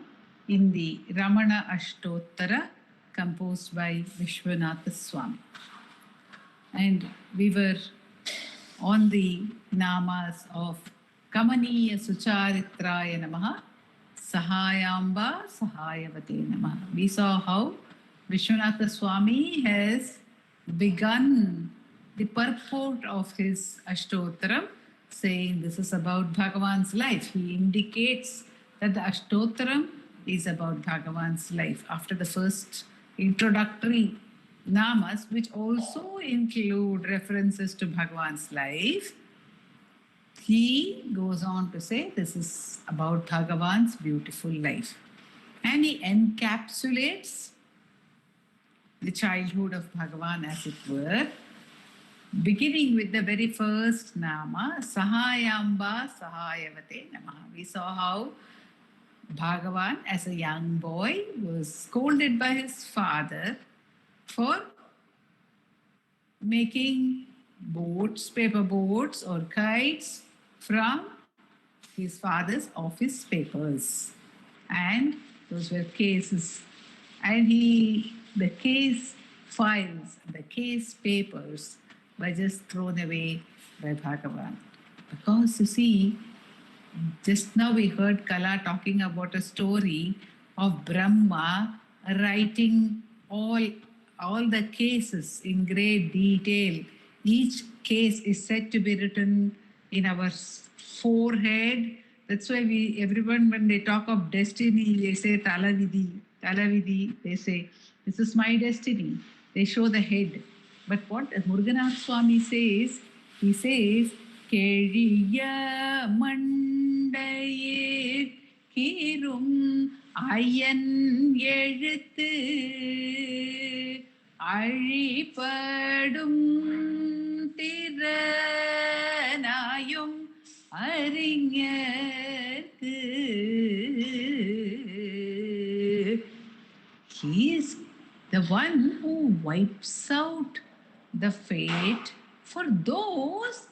in the Ramana Ashtottara composed by Vishwanatha Swami. And we were on the namas of Kamaniya Sucharitraya Namaha, Sahayamba Sahayavate Namaha. We saw how Vishwanatha Swami has begun the purport of his Ashtottaram, saying this is about Bhagavan's life. He indicates that the Ashtottaram is about Bhagavan's life. After the first introductory namas, which also include references to Bhagavan's life, he goes on to say this is about Bhagavan's beautiful life. And he encapsulates the childhood of Bhagavan, as it were, beginning with the very first nama, Sahayamba Sahayavate Namaha. We saw how Bhagavan, as a young boy, was scolded by his father for making boats, paper boats or kites from his father's office papers. And those were cases. And the case files, the case papers were just thrown away by Bhagavan. Because you see, just now we heard Kala talking about a story of Brahma writing all the cases in great detail. Each case is said to be written in our forehead. That's why everyone, when they talk of destiny, they say Talavidhi. Talavidhi, they say, this is my destiny. They show the head. But what Muruganatha Swami says, he says, Keriya Mandayir Kirum Ayan Ezhuthu Azhipadum Tiranayum Arinyarthu. He is the one who wipes out the fate for those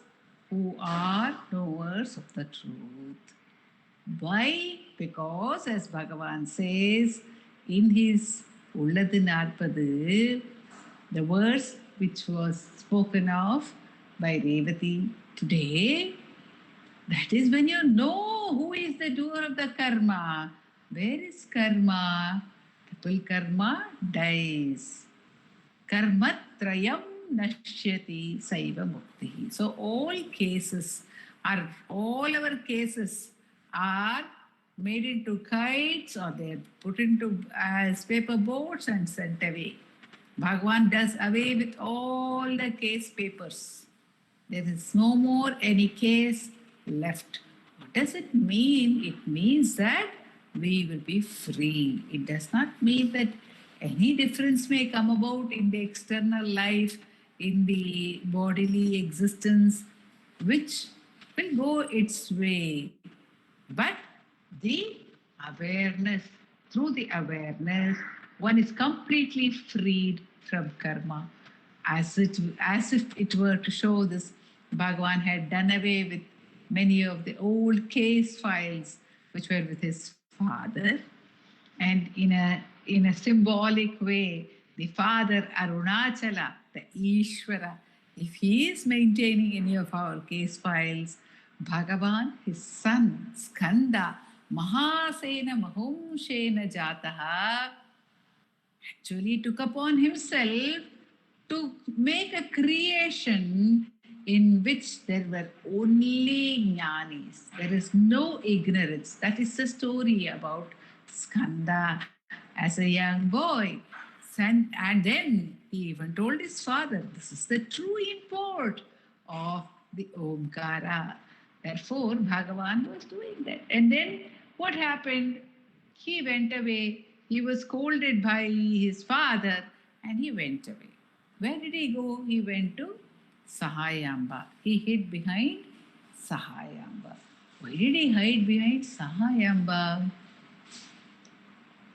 who are knowers of the truth. Why? Because, as Bhagavan says in his Ullathu Narpadu, the verse which was spoken of by Revathi today, that is when you know who is the doer of the karma. Where is karma? Triple karma dies. Karmatrayam nashyati saiva mukti. So all our cases are made into kites, or they're put into as paper boats and sent away. Bhagavan does away with all the case papers. There is no more any case left. What does it mean? It means that we will be free. It does not mean that any difference may come about in the external life, in the bodily existence, which will go its way. But the awareness, through the awareness, one is completely freed from karma. As if it were to show this, Bhagavan had done away with many of the old case files which were with his father. And in a symbolic way, the father Arunachala, the Ishvara, if he is maintaining any of our case files, Bhagavan, his son, Skanda, Mahasena Mahumshena Jataha, actually took upon himself to make a creation in which there were only jnanis. There is no ignorance. That is the story about Skanda as a young boy. And then he even told his father, this is the true import of the Omkara. Therefore, Bhagavan was doing that. And then what happened? He went away. He was scolded by his father and he went away. Where did he go? He went to Sahayamba. He hid behind Sahayamba. Why did he hide behind Sahayamba?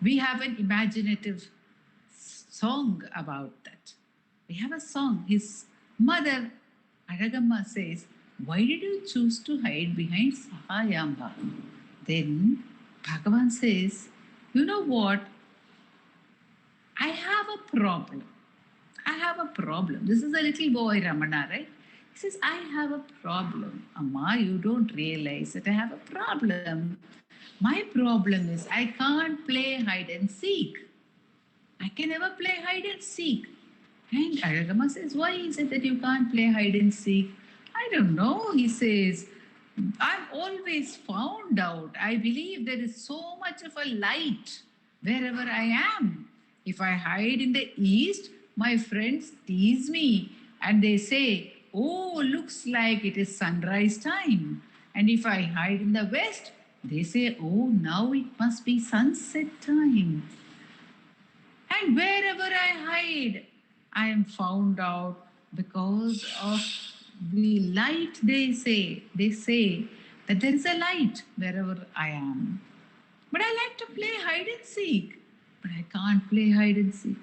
We have an imaginative song about that. We have a song. His mother, Aragamma, says, why did you choose to hide behind Sahayamba? Then Bhagavan says, you know what? I have a problem. I have a problem. This is a little boy, Ramana, right? He says, I have a problem. Amma, you don't realize that I have a problem. My problem is I can't play hide and seek. I can never play hide and seek. And Aragama says, why is it that you can't play hide and seek? I don't know, he says. I've always found out. I believe there is so much of a light wherever I am. If I hide in the east, my friends tease me and they say, oh, looks like it is sunrise time. And if I hide in the west, they say, oh, now it must be sunset time. And wherever I hide, I am found out because of the light, they say. They say that there is a light wherever I am. But I like to play hide and seek. But I can't play hide and seek.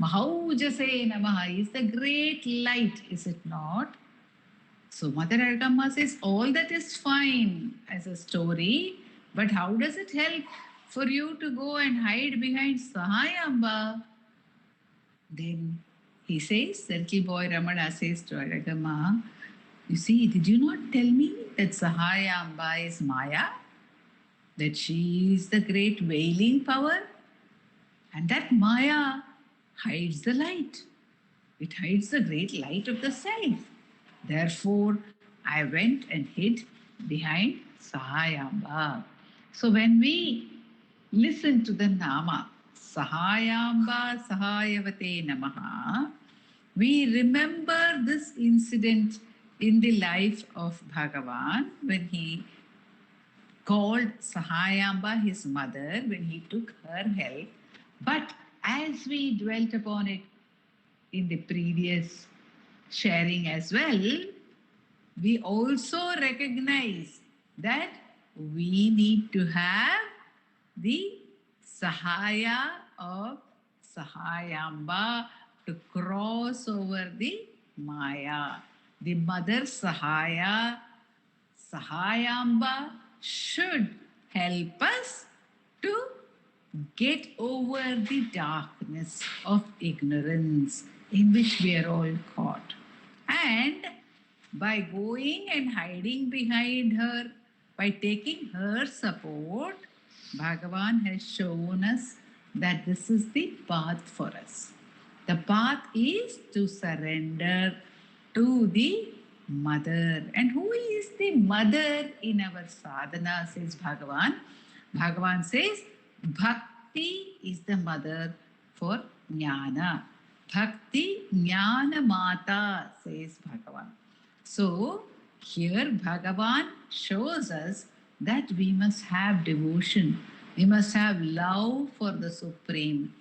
Mahaujase Namaha is the great light, is it not? So Mother Argamma says, all that is fine as a story, but how does it help for you to go and hide behind Sahayamba? Then he says, the little boy Ramana says to Argamma, you see, did you not tell me that Sahayamba is Maya? That she is the great veiling power? And that Maya hides the light. It hides the great light of the self. Therefore, I went and hid behind Sahayamba. So when we listen to the Nama, Sahayamba Sahayavate Namaha, we remember this incident in the life of Bhagavan when he called Sahayamba his mother, when he took her help. But as we dwelt upon it in the previous sharing as well, we also recognize that we need to have the Sahaya of Sahayamba to cross over the Maya. The mother Sahaya, Sahayamba, should help us to get over the darkness of ignorance in which we are all caught. And by going and hiding behind her, by taking her support, Bhagavan has shown us that this is the path for us. The path is to surrender to the mother. And who is the mother in our sadhana, says Bhagavan? Bhagavan says, Bhakti is the mother for Jnana. Bhakti Jnana Mata, says Bhagavan. So, here Bhagavan shows us that we must have devotion. We must have love for the Supreme.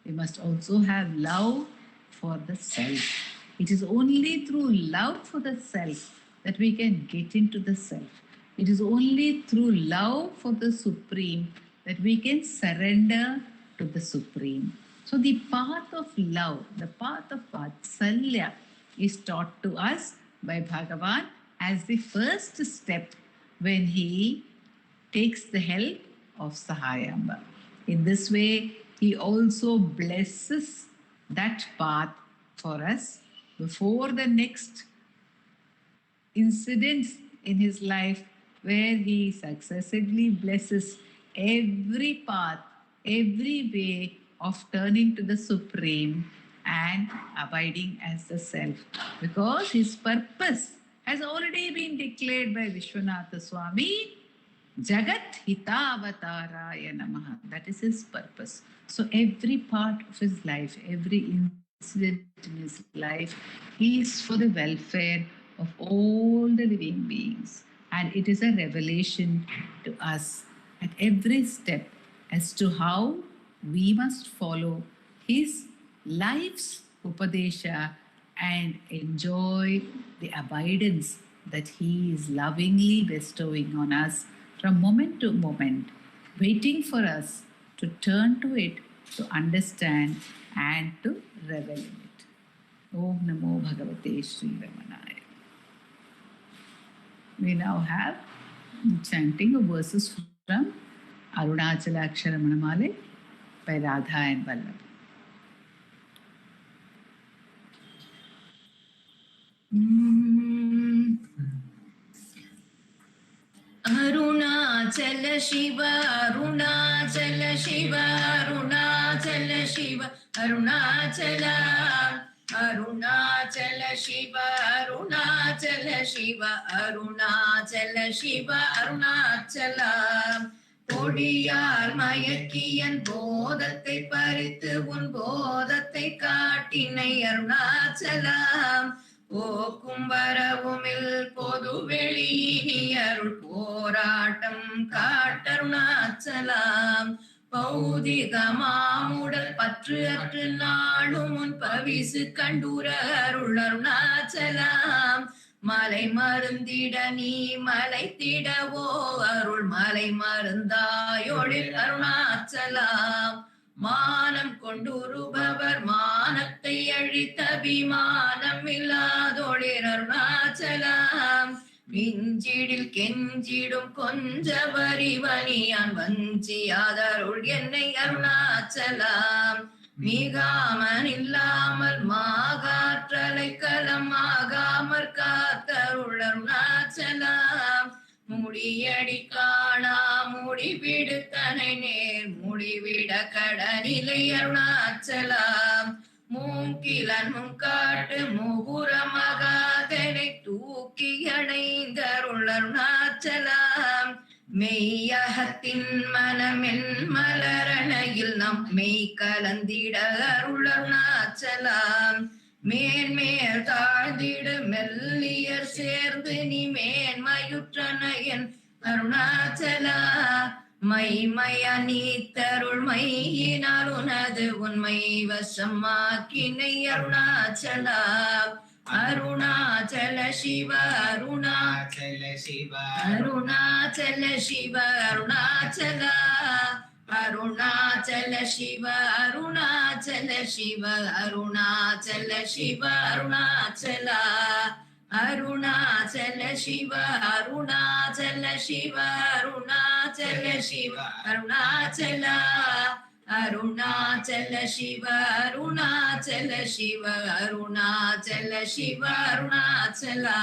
We must also have love for the self. It is only through love for the self that we can get into the self. It is only through love for the Supreme that we can surrender to the Supreme. So the path of love, the path of Vatsalya is taught to us by Bhagavan as the first step when he takes the help of Sahayamba. In this way, he also blesses that path for us before the next incidents in his life where he successively blesses every path, every way of turning to the Supreme and abiding as the self. Because his purpose has already been declared by Vishwanatha Swami, Jagat Hitaavataraya Namaha. That is his purpose. So every part of his life, every incident in his life is for the welfare of all the living beings. And it is a revelation to us at every step as to how we must follow his life's Upadesha and enjoy the abidance that he is lovingly bestowing on us from moment to moment, waiting for us to turn to it, to understand and to revel in it. Om Namo Bhagavate Sri Ramanaya. We now have chanting of verses from Arunachala Akshara Manamale by Radha and Vallabha. Arunachala Shiva, Arunachala Shiva, Arunachala Shiva, Arunachala. Arunachala Shiva, Arunachala Shiva, Arunachala Shiva, Arunachala. கொடியால் மயக்கியன் போதத்தை பறித்து உன் போதத்தை காட்டினை அருணாச்சலம். போக்கும் வரவுமில் பொது வெளியினி அருள் போராட்டம் காட்டருணாச்சலம். பௌதிகமாமுடல் பற்று அற்று நாளும் உன் பவிசு கண்டுர அருள் அருணாச்சலம். மலை மருந்திட நீ மலைத்திடவோ அருள் மலை மருந்தாயொழில் அருணாச்சலம். மானம் கொண்டுருபவர் மானத்தை அழித்த விமானம் இல்லாதொழில் அருணாச்சலம். விஞ்சிடில் கெஞ்சிடும் கொஞ்ச வரிவனியான் வஞ்சியாதருள் என்னை அருணாச்சலம். மிகாமன் இல்லாமல் மாகாற்றலை களமாகாமற் காத்தருள் அருணாச்சலம். முடியடி காணா முடிவிடுத்தனை நேர் முடிவிட கடனிலை அருணாச்சலம். மூங்கிலன் முன்காட்டு முகுர மகாதனை தூக்கி அடைந்தருள் அருணாச்சலம். மெய்யகத்தின் மனமென் மலரணையில் நம் மெய் கலந்திட அருள் அருணாச்சலம். மேன்மேல் தாழ்ந்திடு மெல்லியர் சேர்ந்து நீ மேன்மையுற்றனையன் அருணாச்சலா. மைமய நீத்தருள் மையினால் உனது உண்மை வசமாக்கினை அருணாச்சலா. அருணாச்சல சிவ அருணாச்சல சிவ அருணாச்சல சிவ அருணாச்சலா. அருணாச்சல சிவ அருணாச்சல சிவ அருணாச்சல சிவ அருணாச்சலா. அருணாச்சல சிவ அருணாச்சல சிவ அருணாச்சல சிவ அருணாச்சலா. அருணாச்சல சிவ அருணாச்சல சிவ அருணாச்சல சிவ அருணாச்சலா.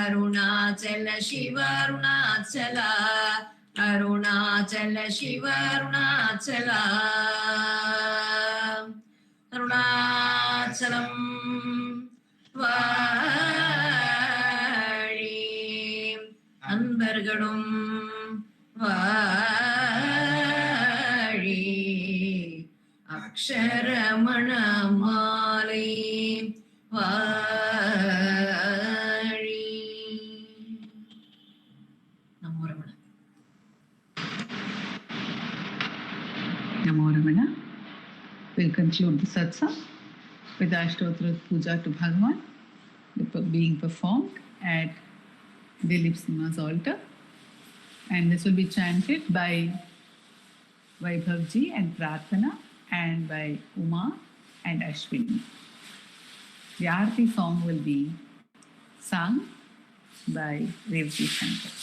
அருணாச்சல சிவ அருணாச்சலா. அருணாச்சல சிவ அருணாச்சலா. அருணாச்சலம் வாழி அன்பர்களும் வாழி அக்ஷரமண மாலை வாழி. நமோ Ramana. Namo Ramana. We'll conclude the satsang with Ashtotra Puja to Bhagavan, being performed at Dilip Sima's altar. And this will be chanted by Vaibhavji and Prarthana and by Uma and Ashwini. The Aarti song will be sung by Revathi Shankar.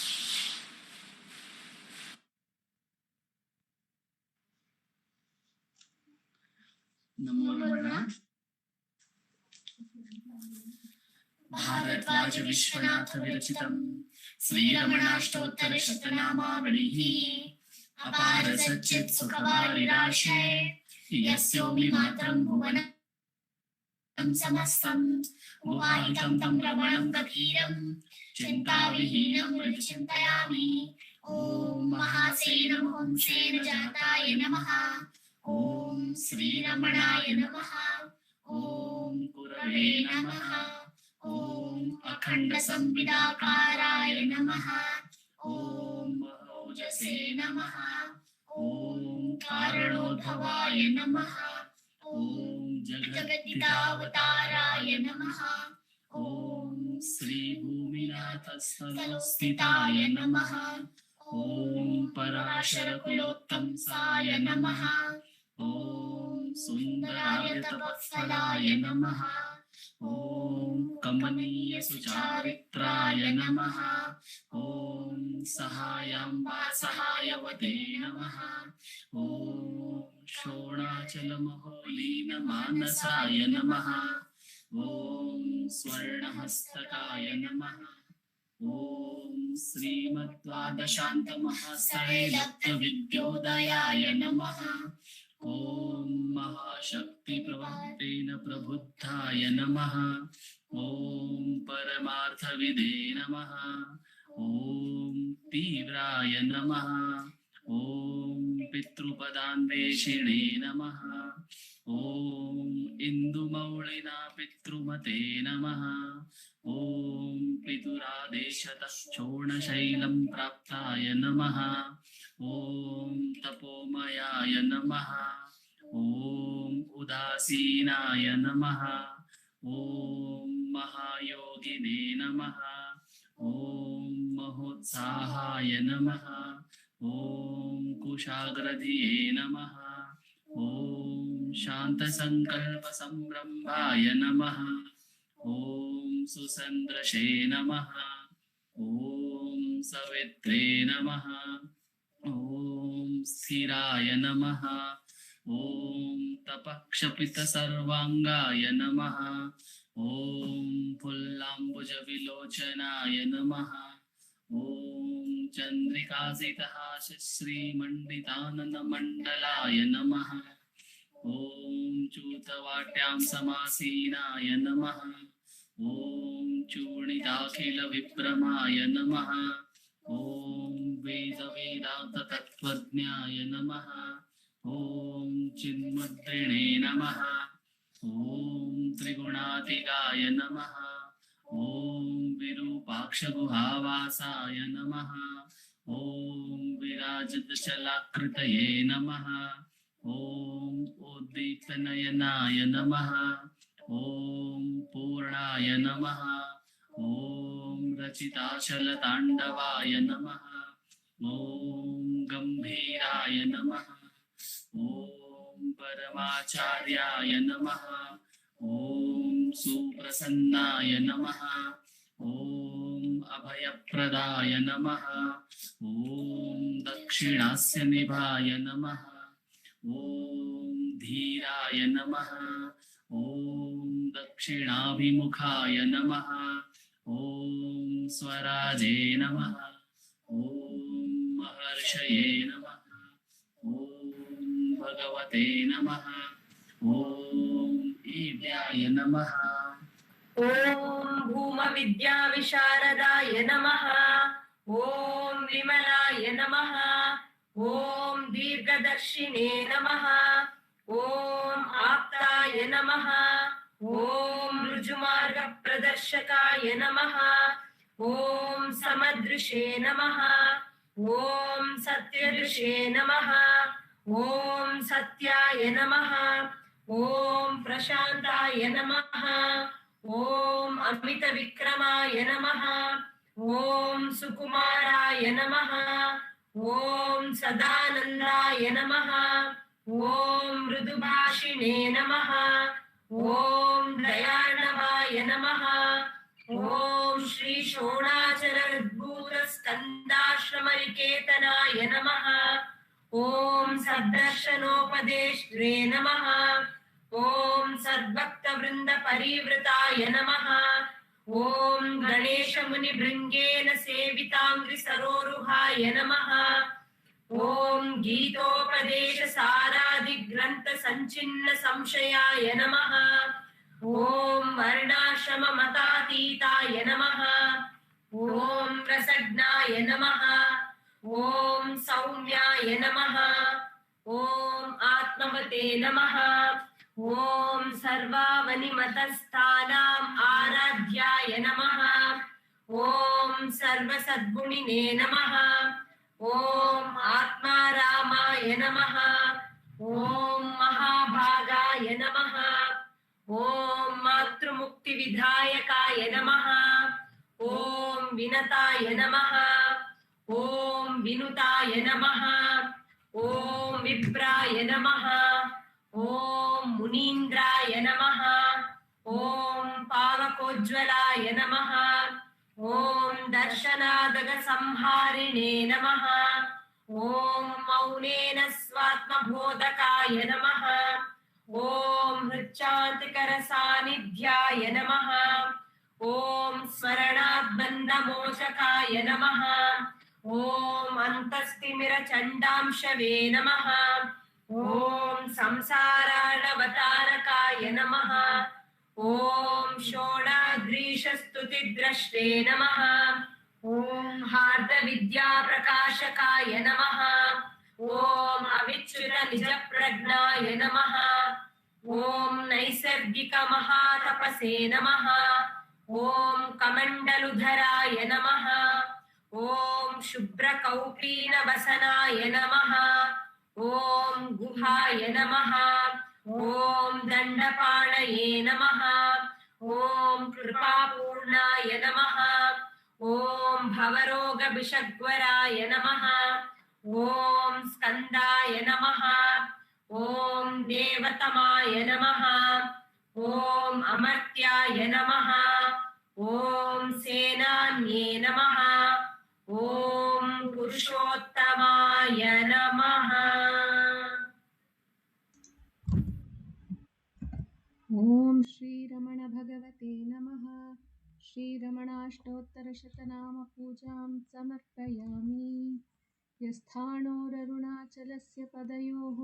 नमो रमण. भारद्वाज विश्वनाथ विरचितं श्रीरमणाष्टोत्तर शतनामावलिः अपार सच्चित् सुखवारिराशे यस्योमि मात्रं भुवनं समस्तं गुहाहितं तं रमणं गभीरं चिन्ताविहीनं हृदि चिन्तयामि. ॐ महासेन महंसेन जाताय नमः. ॐ श्रीरमणाय नमः. ॐ गुरवे नमः. ॐ अखण्डसंविदाकाराय नमः. ॐ महौजसे नमः. ॐ कारणोद्भवाय नमः. ॐ जगद्गीतावताराय नमः. ॐ श्रीभूमिनाथस्थलस्थिताय नमः. ॐ पराशरकुलोत्तंसाय नमः. ॐ सुन्दराय तपःफलाय नमः. ॐ कमनीयसुचारित्राय नमः. ॐ सहायाम्बा सहायवते नमः. ॐ शोणाचलमहोलीनमानसाय नमः. ॐ स्वर्णहस्तकाय नमः. ॐ श्रीमद्द्वादशान्तमहास्तवे लब्धविद्योदयाय नमः. ॐ महाशक्तिप्रवक्तेन प्रबुद्धाय नमः. ॐ परमार्थविदे नमः. ॐ तीव्राय नमः. ॐ पितृपदान्वेषिणे नमः. ॐ इन्दुमौळिना पितृमते नमः. ॐ पितुरादेशतश्चूर्णशैलं प्राप्ताय नमः. ॐ तपोमयाय नमः. ॐ उदासीनाय नमः. ॐ महायोगिने नमः. ॐ महोत्साहाय नमः. ॐ कुशाग्रधिये नमः. ॐ शान्तसङ्कल्पसंरम्भाय नमः. ॐ सुसन्द्रशे नमः. ॐ सवित्रे नमः. ॐ स्थिराय नमः. ॐ तपक्षपितसर्वाङ्गाय नमः. ॐ फुल्लाम्बुजविलोचनाय नमः. ॐ चन्द्रिकासितहासश्रीमण्डिताननमण्डलाय नमः. ॐ चूतवाट्यां समासीनाय नमः. ॐ चूर्णिताखिलविभ्रमाय नमः. ॐ वेदवेदान्ततत्त्वज्ञाय नमः. ॐ चिन्मुद्रिणे नमः. ॐ त्रिगुणातिगाय नमः. ॐ विरूपाक्षगुहावासाय नमः. ॐ विराजितशलाकृतये नमः. ॐ उद्दीप्तनयनाय नमः. ॐ पूर्णाय नमः. ॐ रचिताचलताण्डवाय नमः. ॐ गम्भीराय नमः. ॐ परमाचार्याय नमः. ॐ सुप्रसन्नाय नमः. ॐ अभयप्रदाय नमः. ॐ दक्षिणास्य निभाय नमः. ॐ धीराय नमः. ॐ दक्षिणाभिमुखाय नमः. ॐ स्वराजे नमः. ॐ महर्षये नमः. ॐ भगवते नमः. ॐ विद्याय नमः ॐ भूमविद्याविशारदाय नमः ॐ विमलाय नमः ॐ दीर्घदर्शिने नमः ॐ आप्ताय नमः ॐ ऋजुमार्गप्रदर्शकाय नमः ॐ समदृशे नमः ॐ सत्यदृशे नमः ॐ सत्याय नमः ॐ प्रशान्ताय नमः ॐ अमितविक्रमाय नमः ॐ सुकुमाराय नमः ॐ सदानन्दाय नमः ॐ मृदुभाषिणे नमः ॐ दयार्णवाय नमः ॐ श्री षोणाचलद्भूतस्कन्दाश्रमनिकेतनाय नमः ॐ सद्दर्शनोपदेष्ट्रे नमः ॐ सद्भक्तवृन्दपरिवृताय नमः ॐ गणेशमुनिभृङ्गेन सेविताङ्घ्रिसरोरुहाय नमः ॐ गीतोपदेशसारादिग्रन्थसञ्चिन्नसंशयाय नमः ॐ वर्णाश्रममतातीताय नमः ॐ रसज्ञाय नमः ॐ सौम्याय नमः ॐ आत्मवते नमः ॐ सर्वावनिमतस्थानाम् आराध्याय नमः ॐ सर्वसद्गुणिने नमः ॐ आत्मारामाय नमः ॐ महाभागाय नमः ॐ मातृमुक्तिविधायकाय नमः ॐ विनताय नमः ॐ विनुताय नमः ॐ विप्राय नमः ॐ मुनीन्द्राय नमः ॐ पावकोज्ज्वलाय नमः ॐ दर्शनादगसंहारिणे नमः ॐ मौनेन स्वात्मबोधकाय नमः ॐ हृच्चान्तिकरसान्निध्याय नमः ॐ स्मरणाद्बन्धमोचकाय नमः ॐ अन्तस्तिमिरचण्डांशवे नमः ॐ संसाराणवतारकाय नमः ॐ षोडाद्रीशस्तुतिद्रष्टे नमः ॐ हार्दविद्याप्रकाशकाय नमः ॐ अविच्युतनिजप्रज्ञाय नमः ॐ नैसर्गिकमहातपसे नमः ॐ कमण्डलुधराय नमः ॐ शुभ्रकौपीनवसनाय नमः ॐ गुहाय नमः ॐ दण्डपाणये नमः ॐ कृपापूर्णाय नमः ॐ भवरोगविषग्वराय नमः ॐ स्कन्दाय नमः ॐ देवतमाय नमः ॐ अमर्त्याय नमः ॐ सेनान्ये नमः ॐ पुरुषोत्तमाय नमः ॐ श्रीरमण भगवते नमः। श्रीरमणाष्टोत्तरशतनामपूजां समर्पयामि। यस्थाणोररुणाचलस्य पदयोः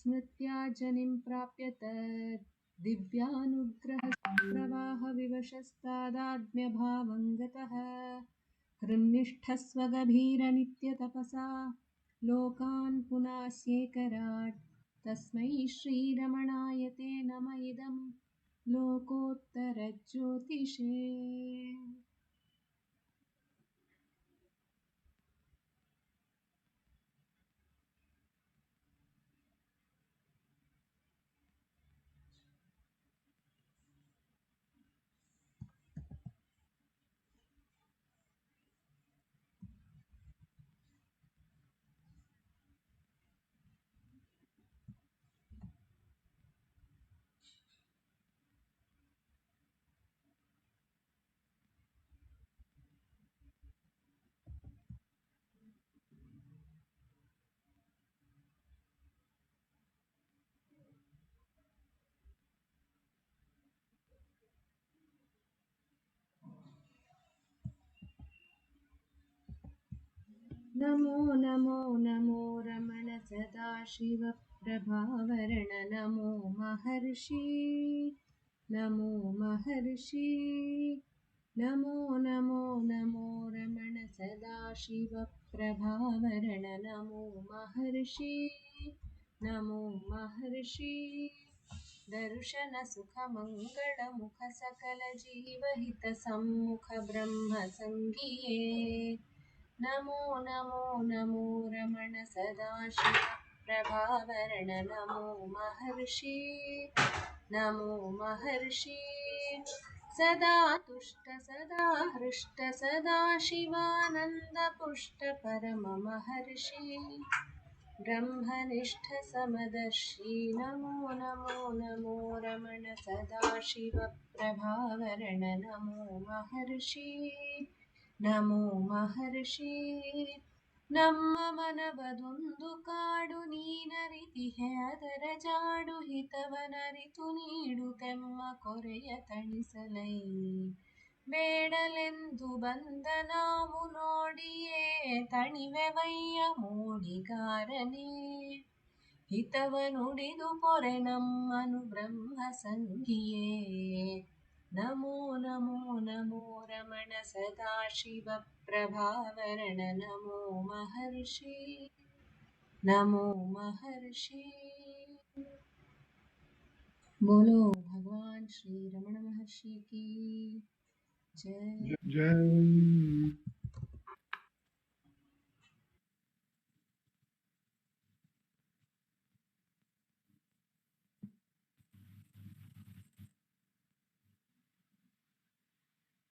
स्मृत्या जनिं प्राप्य तद् दिव्यानुग्रहप्रवाहविवशस्तादात्म्यभावं गतः हृन्निष्ठस्वगभीरनित्यतपसा लोकान् पुनास्येकराट् तस्मै श्रीरमणाय ते नम इदं लोकोत्तरज्योतिषे। नमो नमो नमो रमण सदाशिव प्रभावरण नमो महर्षि नमो महर्षि नमो नमो नमो रमण सदाशिवप्रभावरण नमो महर्षि नमो महर्षि दर्शनसुखमङ्गलमुख सकलजीवहितसम्मुख ब्रह्मसङ्गिये नमो नमो नमो रमण सदाशिव प्रभावरण नमो महर्षि नमो महर्षि सदा तुष्ट सदा हृष्ट सदा शिवानन्दपुष्ट परममहर्षि ब्रह्मनिष्ठ समदर्शी नमो नमो नमो रमण सदाशिव प्रभावरण नमो महर्षि नमो महर्षि ನಮ್ಮ ಮನವದೊಂದು ಕಾಡು ನೀನರಿತಿಹೆ ಅದರ ಜಾಡು ಹಿತವನರಿತು ನೀಡುತ್ತೆಮ್ಮ ಕೊರೆಯ ತಣಿಸಲೈ ಬೇಡಲೆಂದು ಬಂದ ನಾವು ನೋಡಿಯೇ ತಣಿವೆವಯ್ಯ ಮೋಡಿಗಾರನೇ ಹಿತವ ನುಡಿದು ಪೊರೆ ನಮ್ಮನು ಬ್ರಹ್ಮ ಸಂಗಿಯೇ ನಮೋ ನಮೋ ನಮೋ ರಮಣ ಸದಾಶಿವ ಪ್ರಭಾವರಣ ನಮೋ महर्षि नमो महर्षि बोलो भगवान श्री रमण महर्षि की जय जय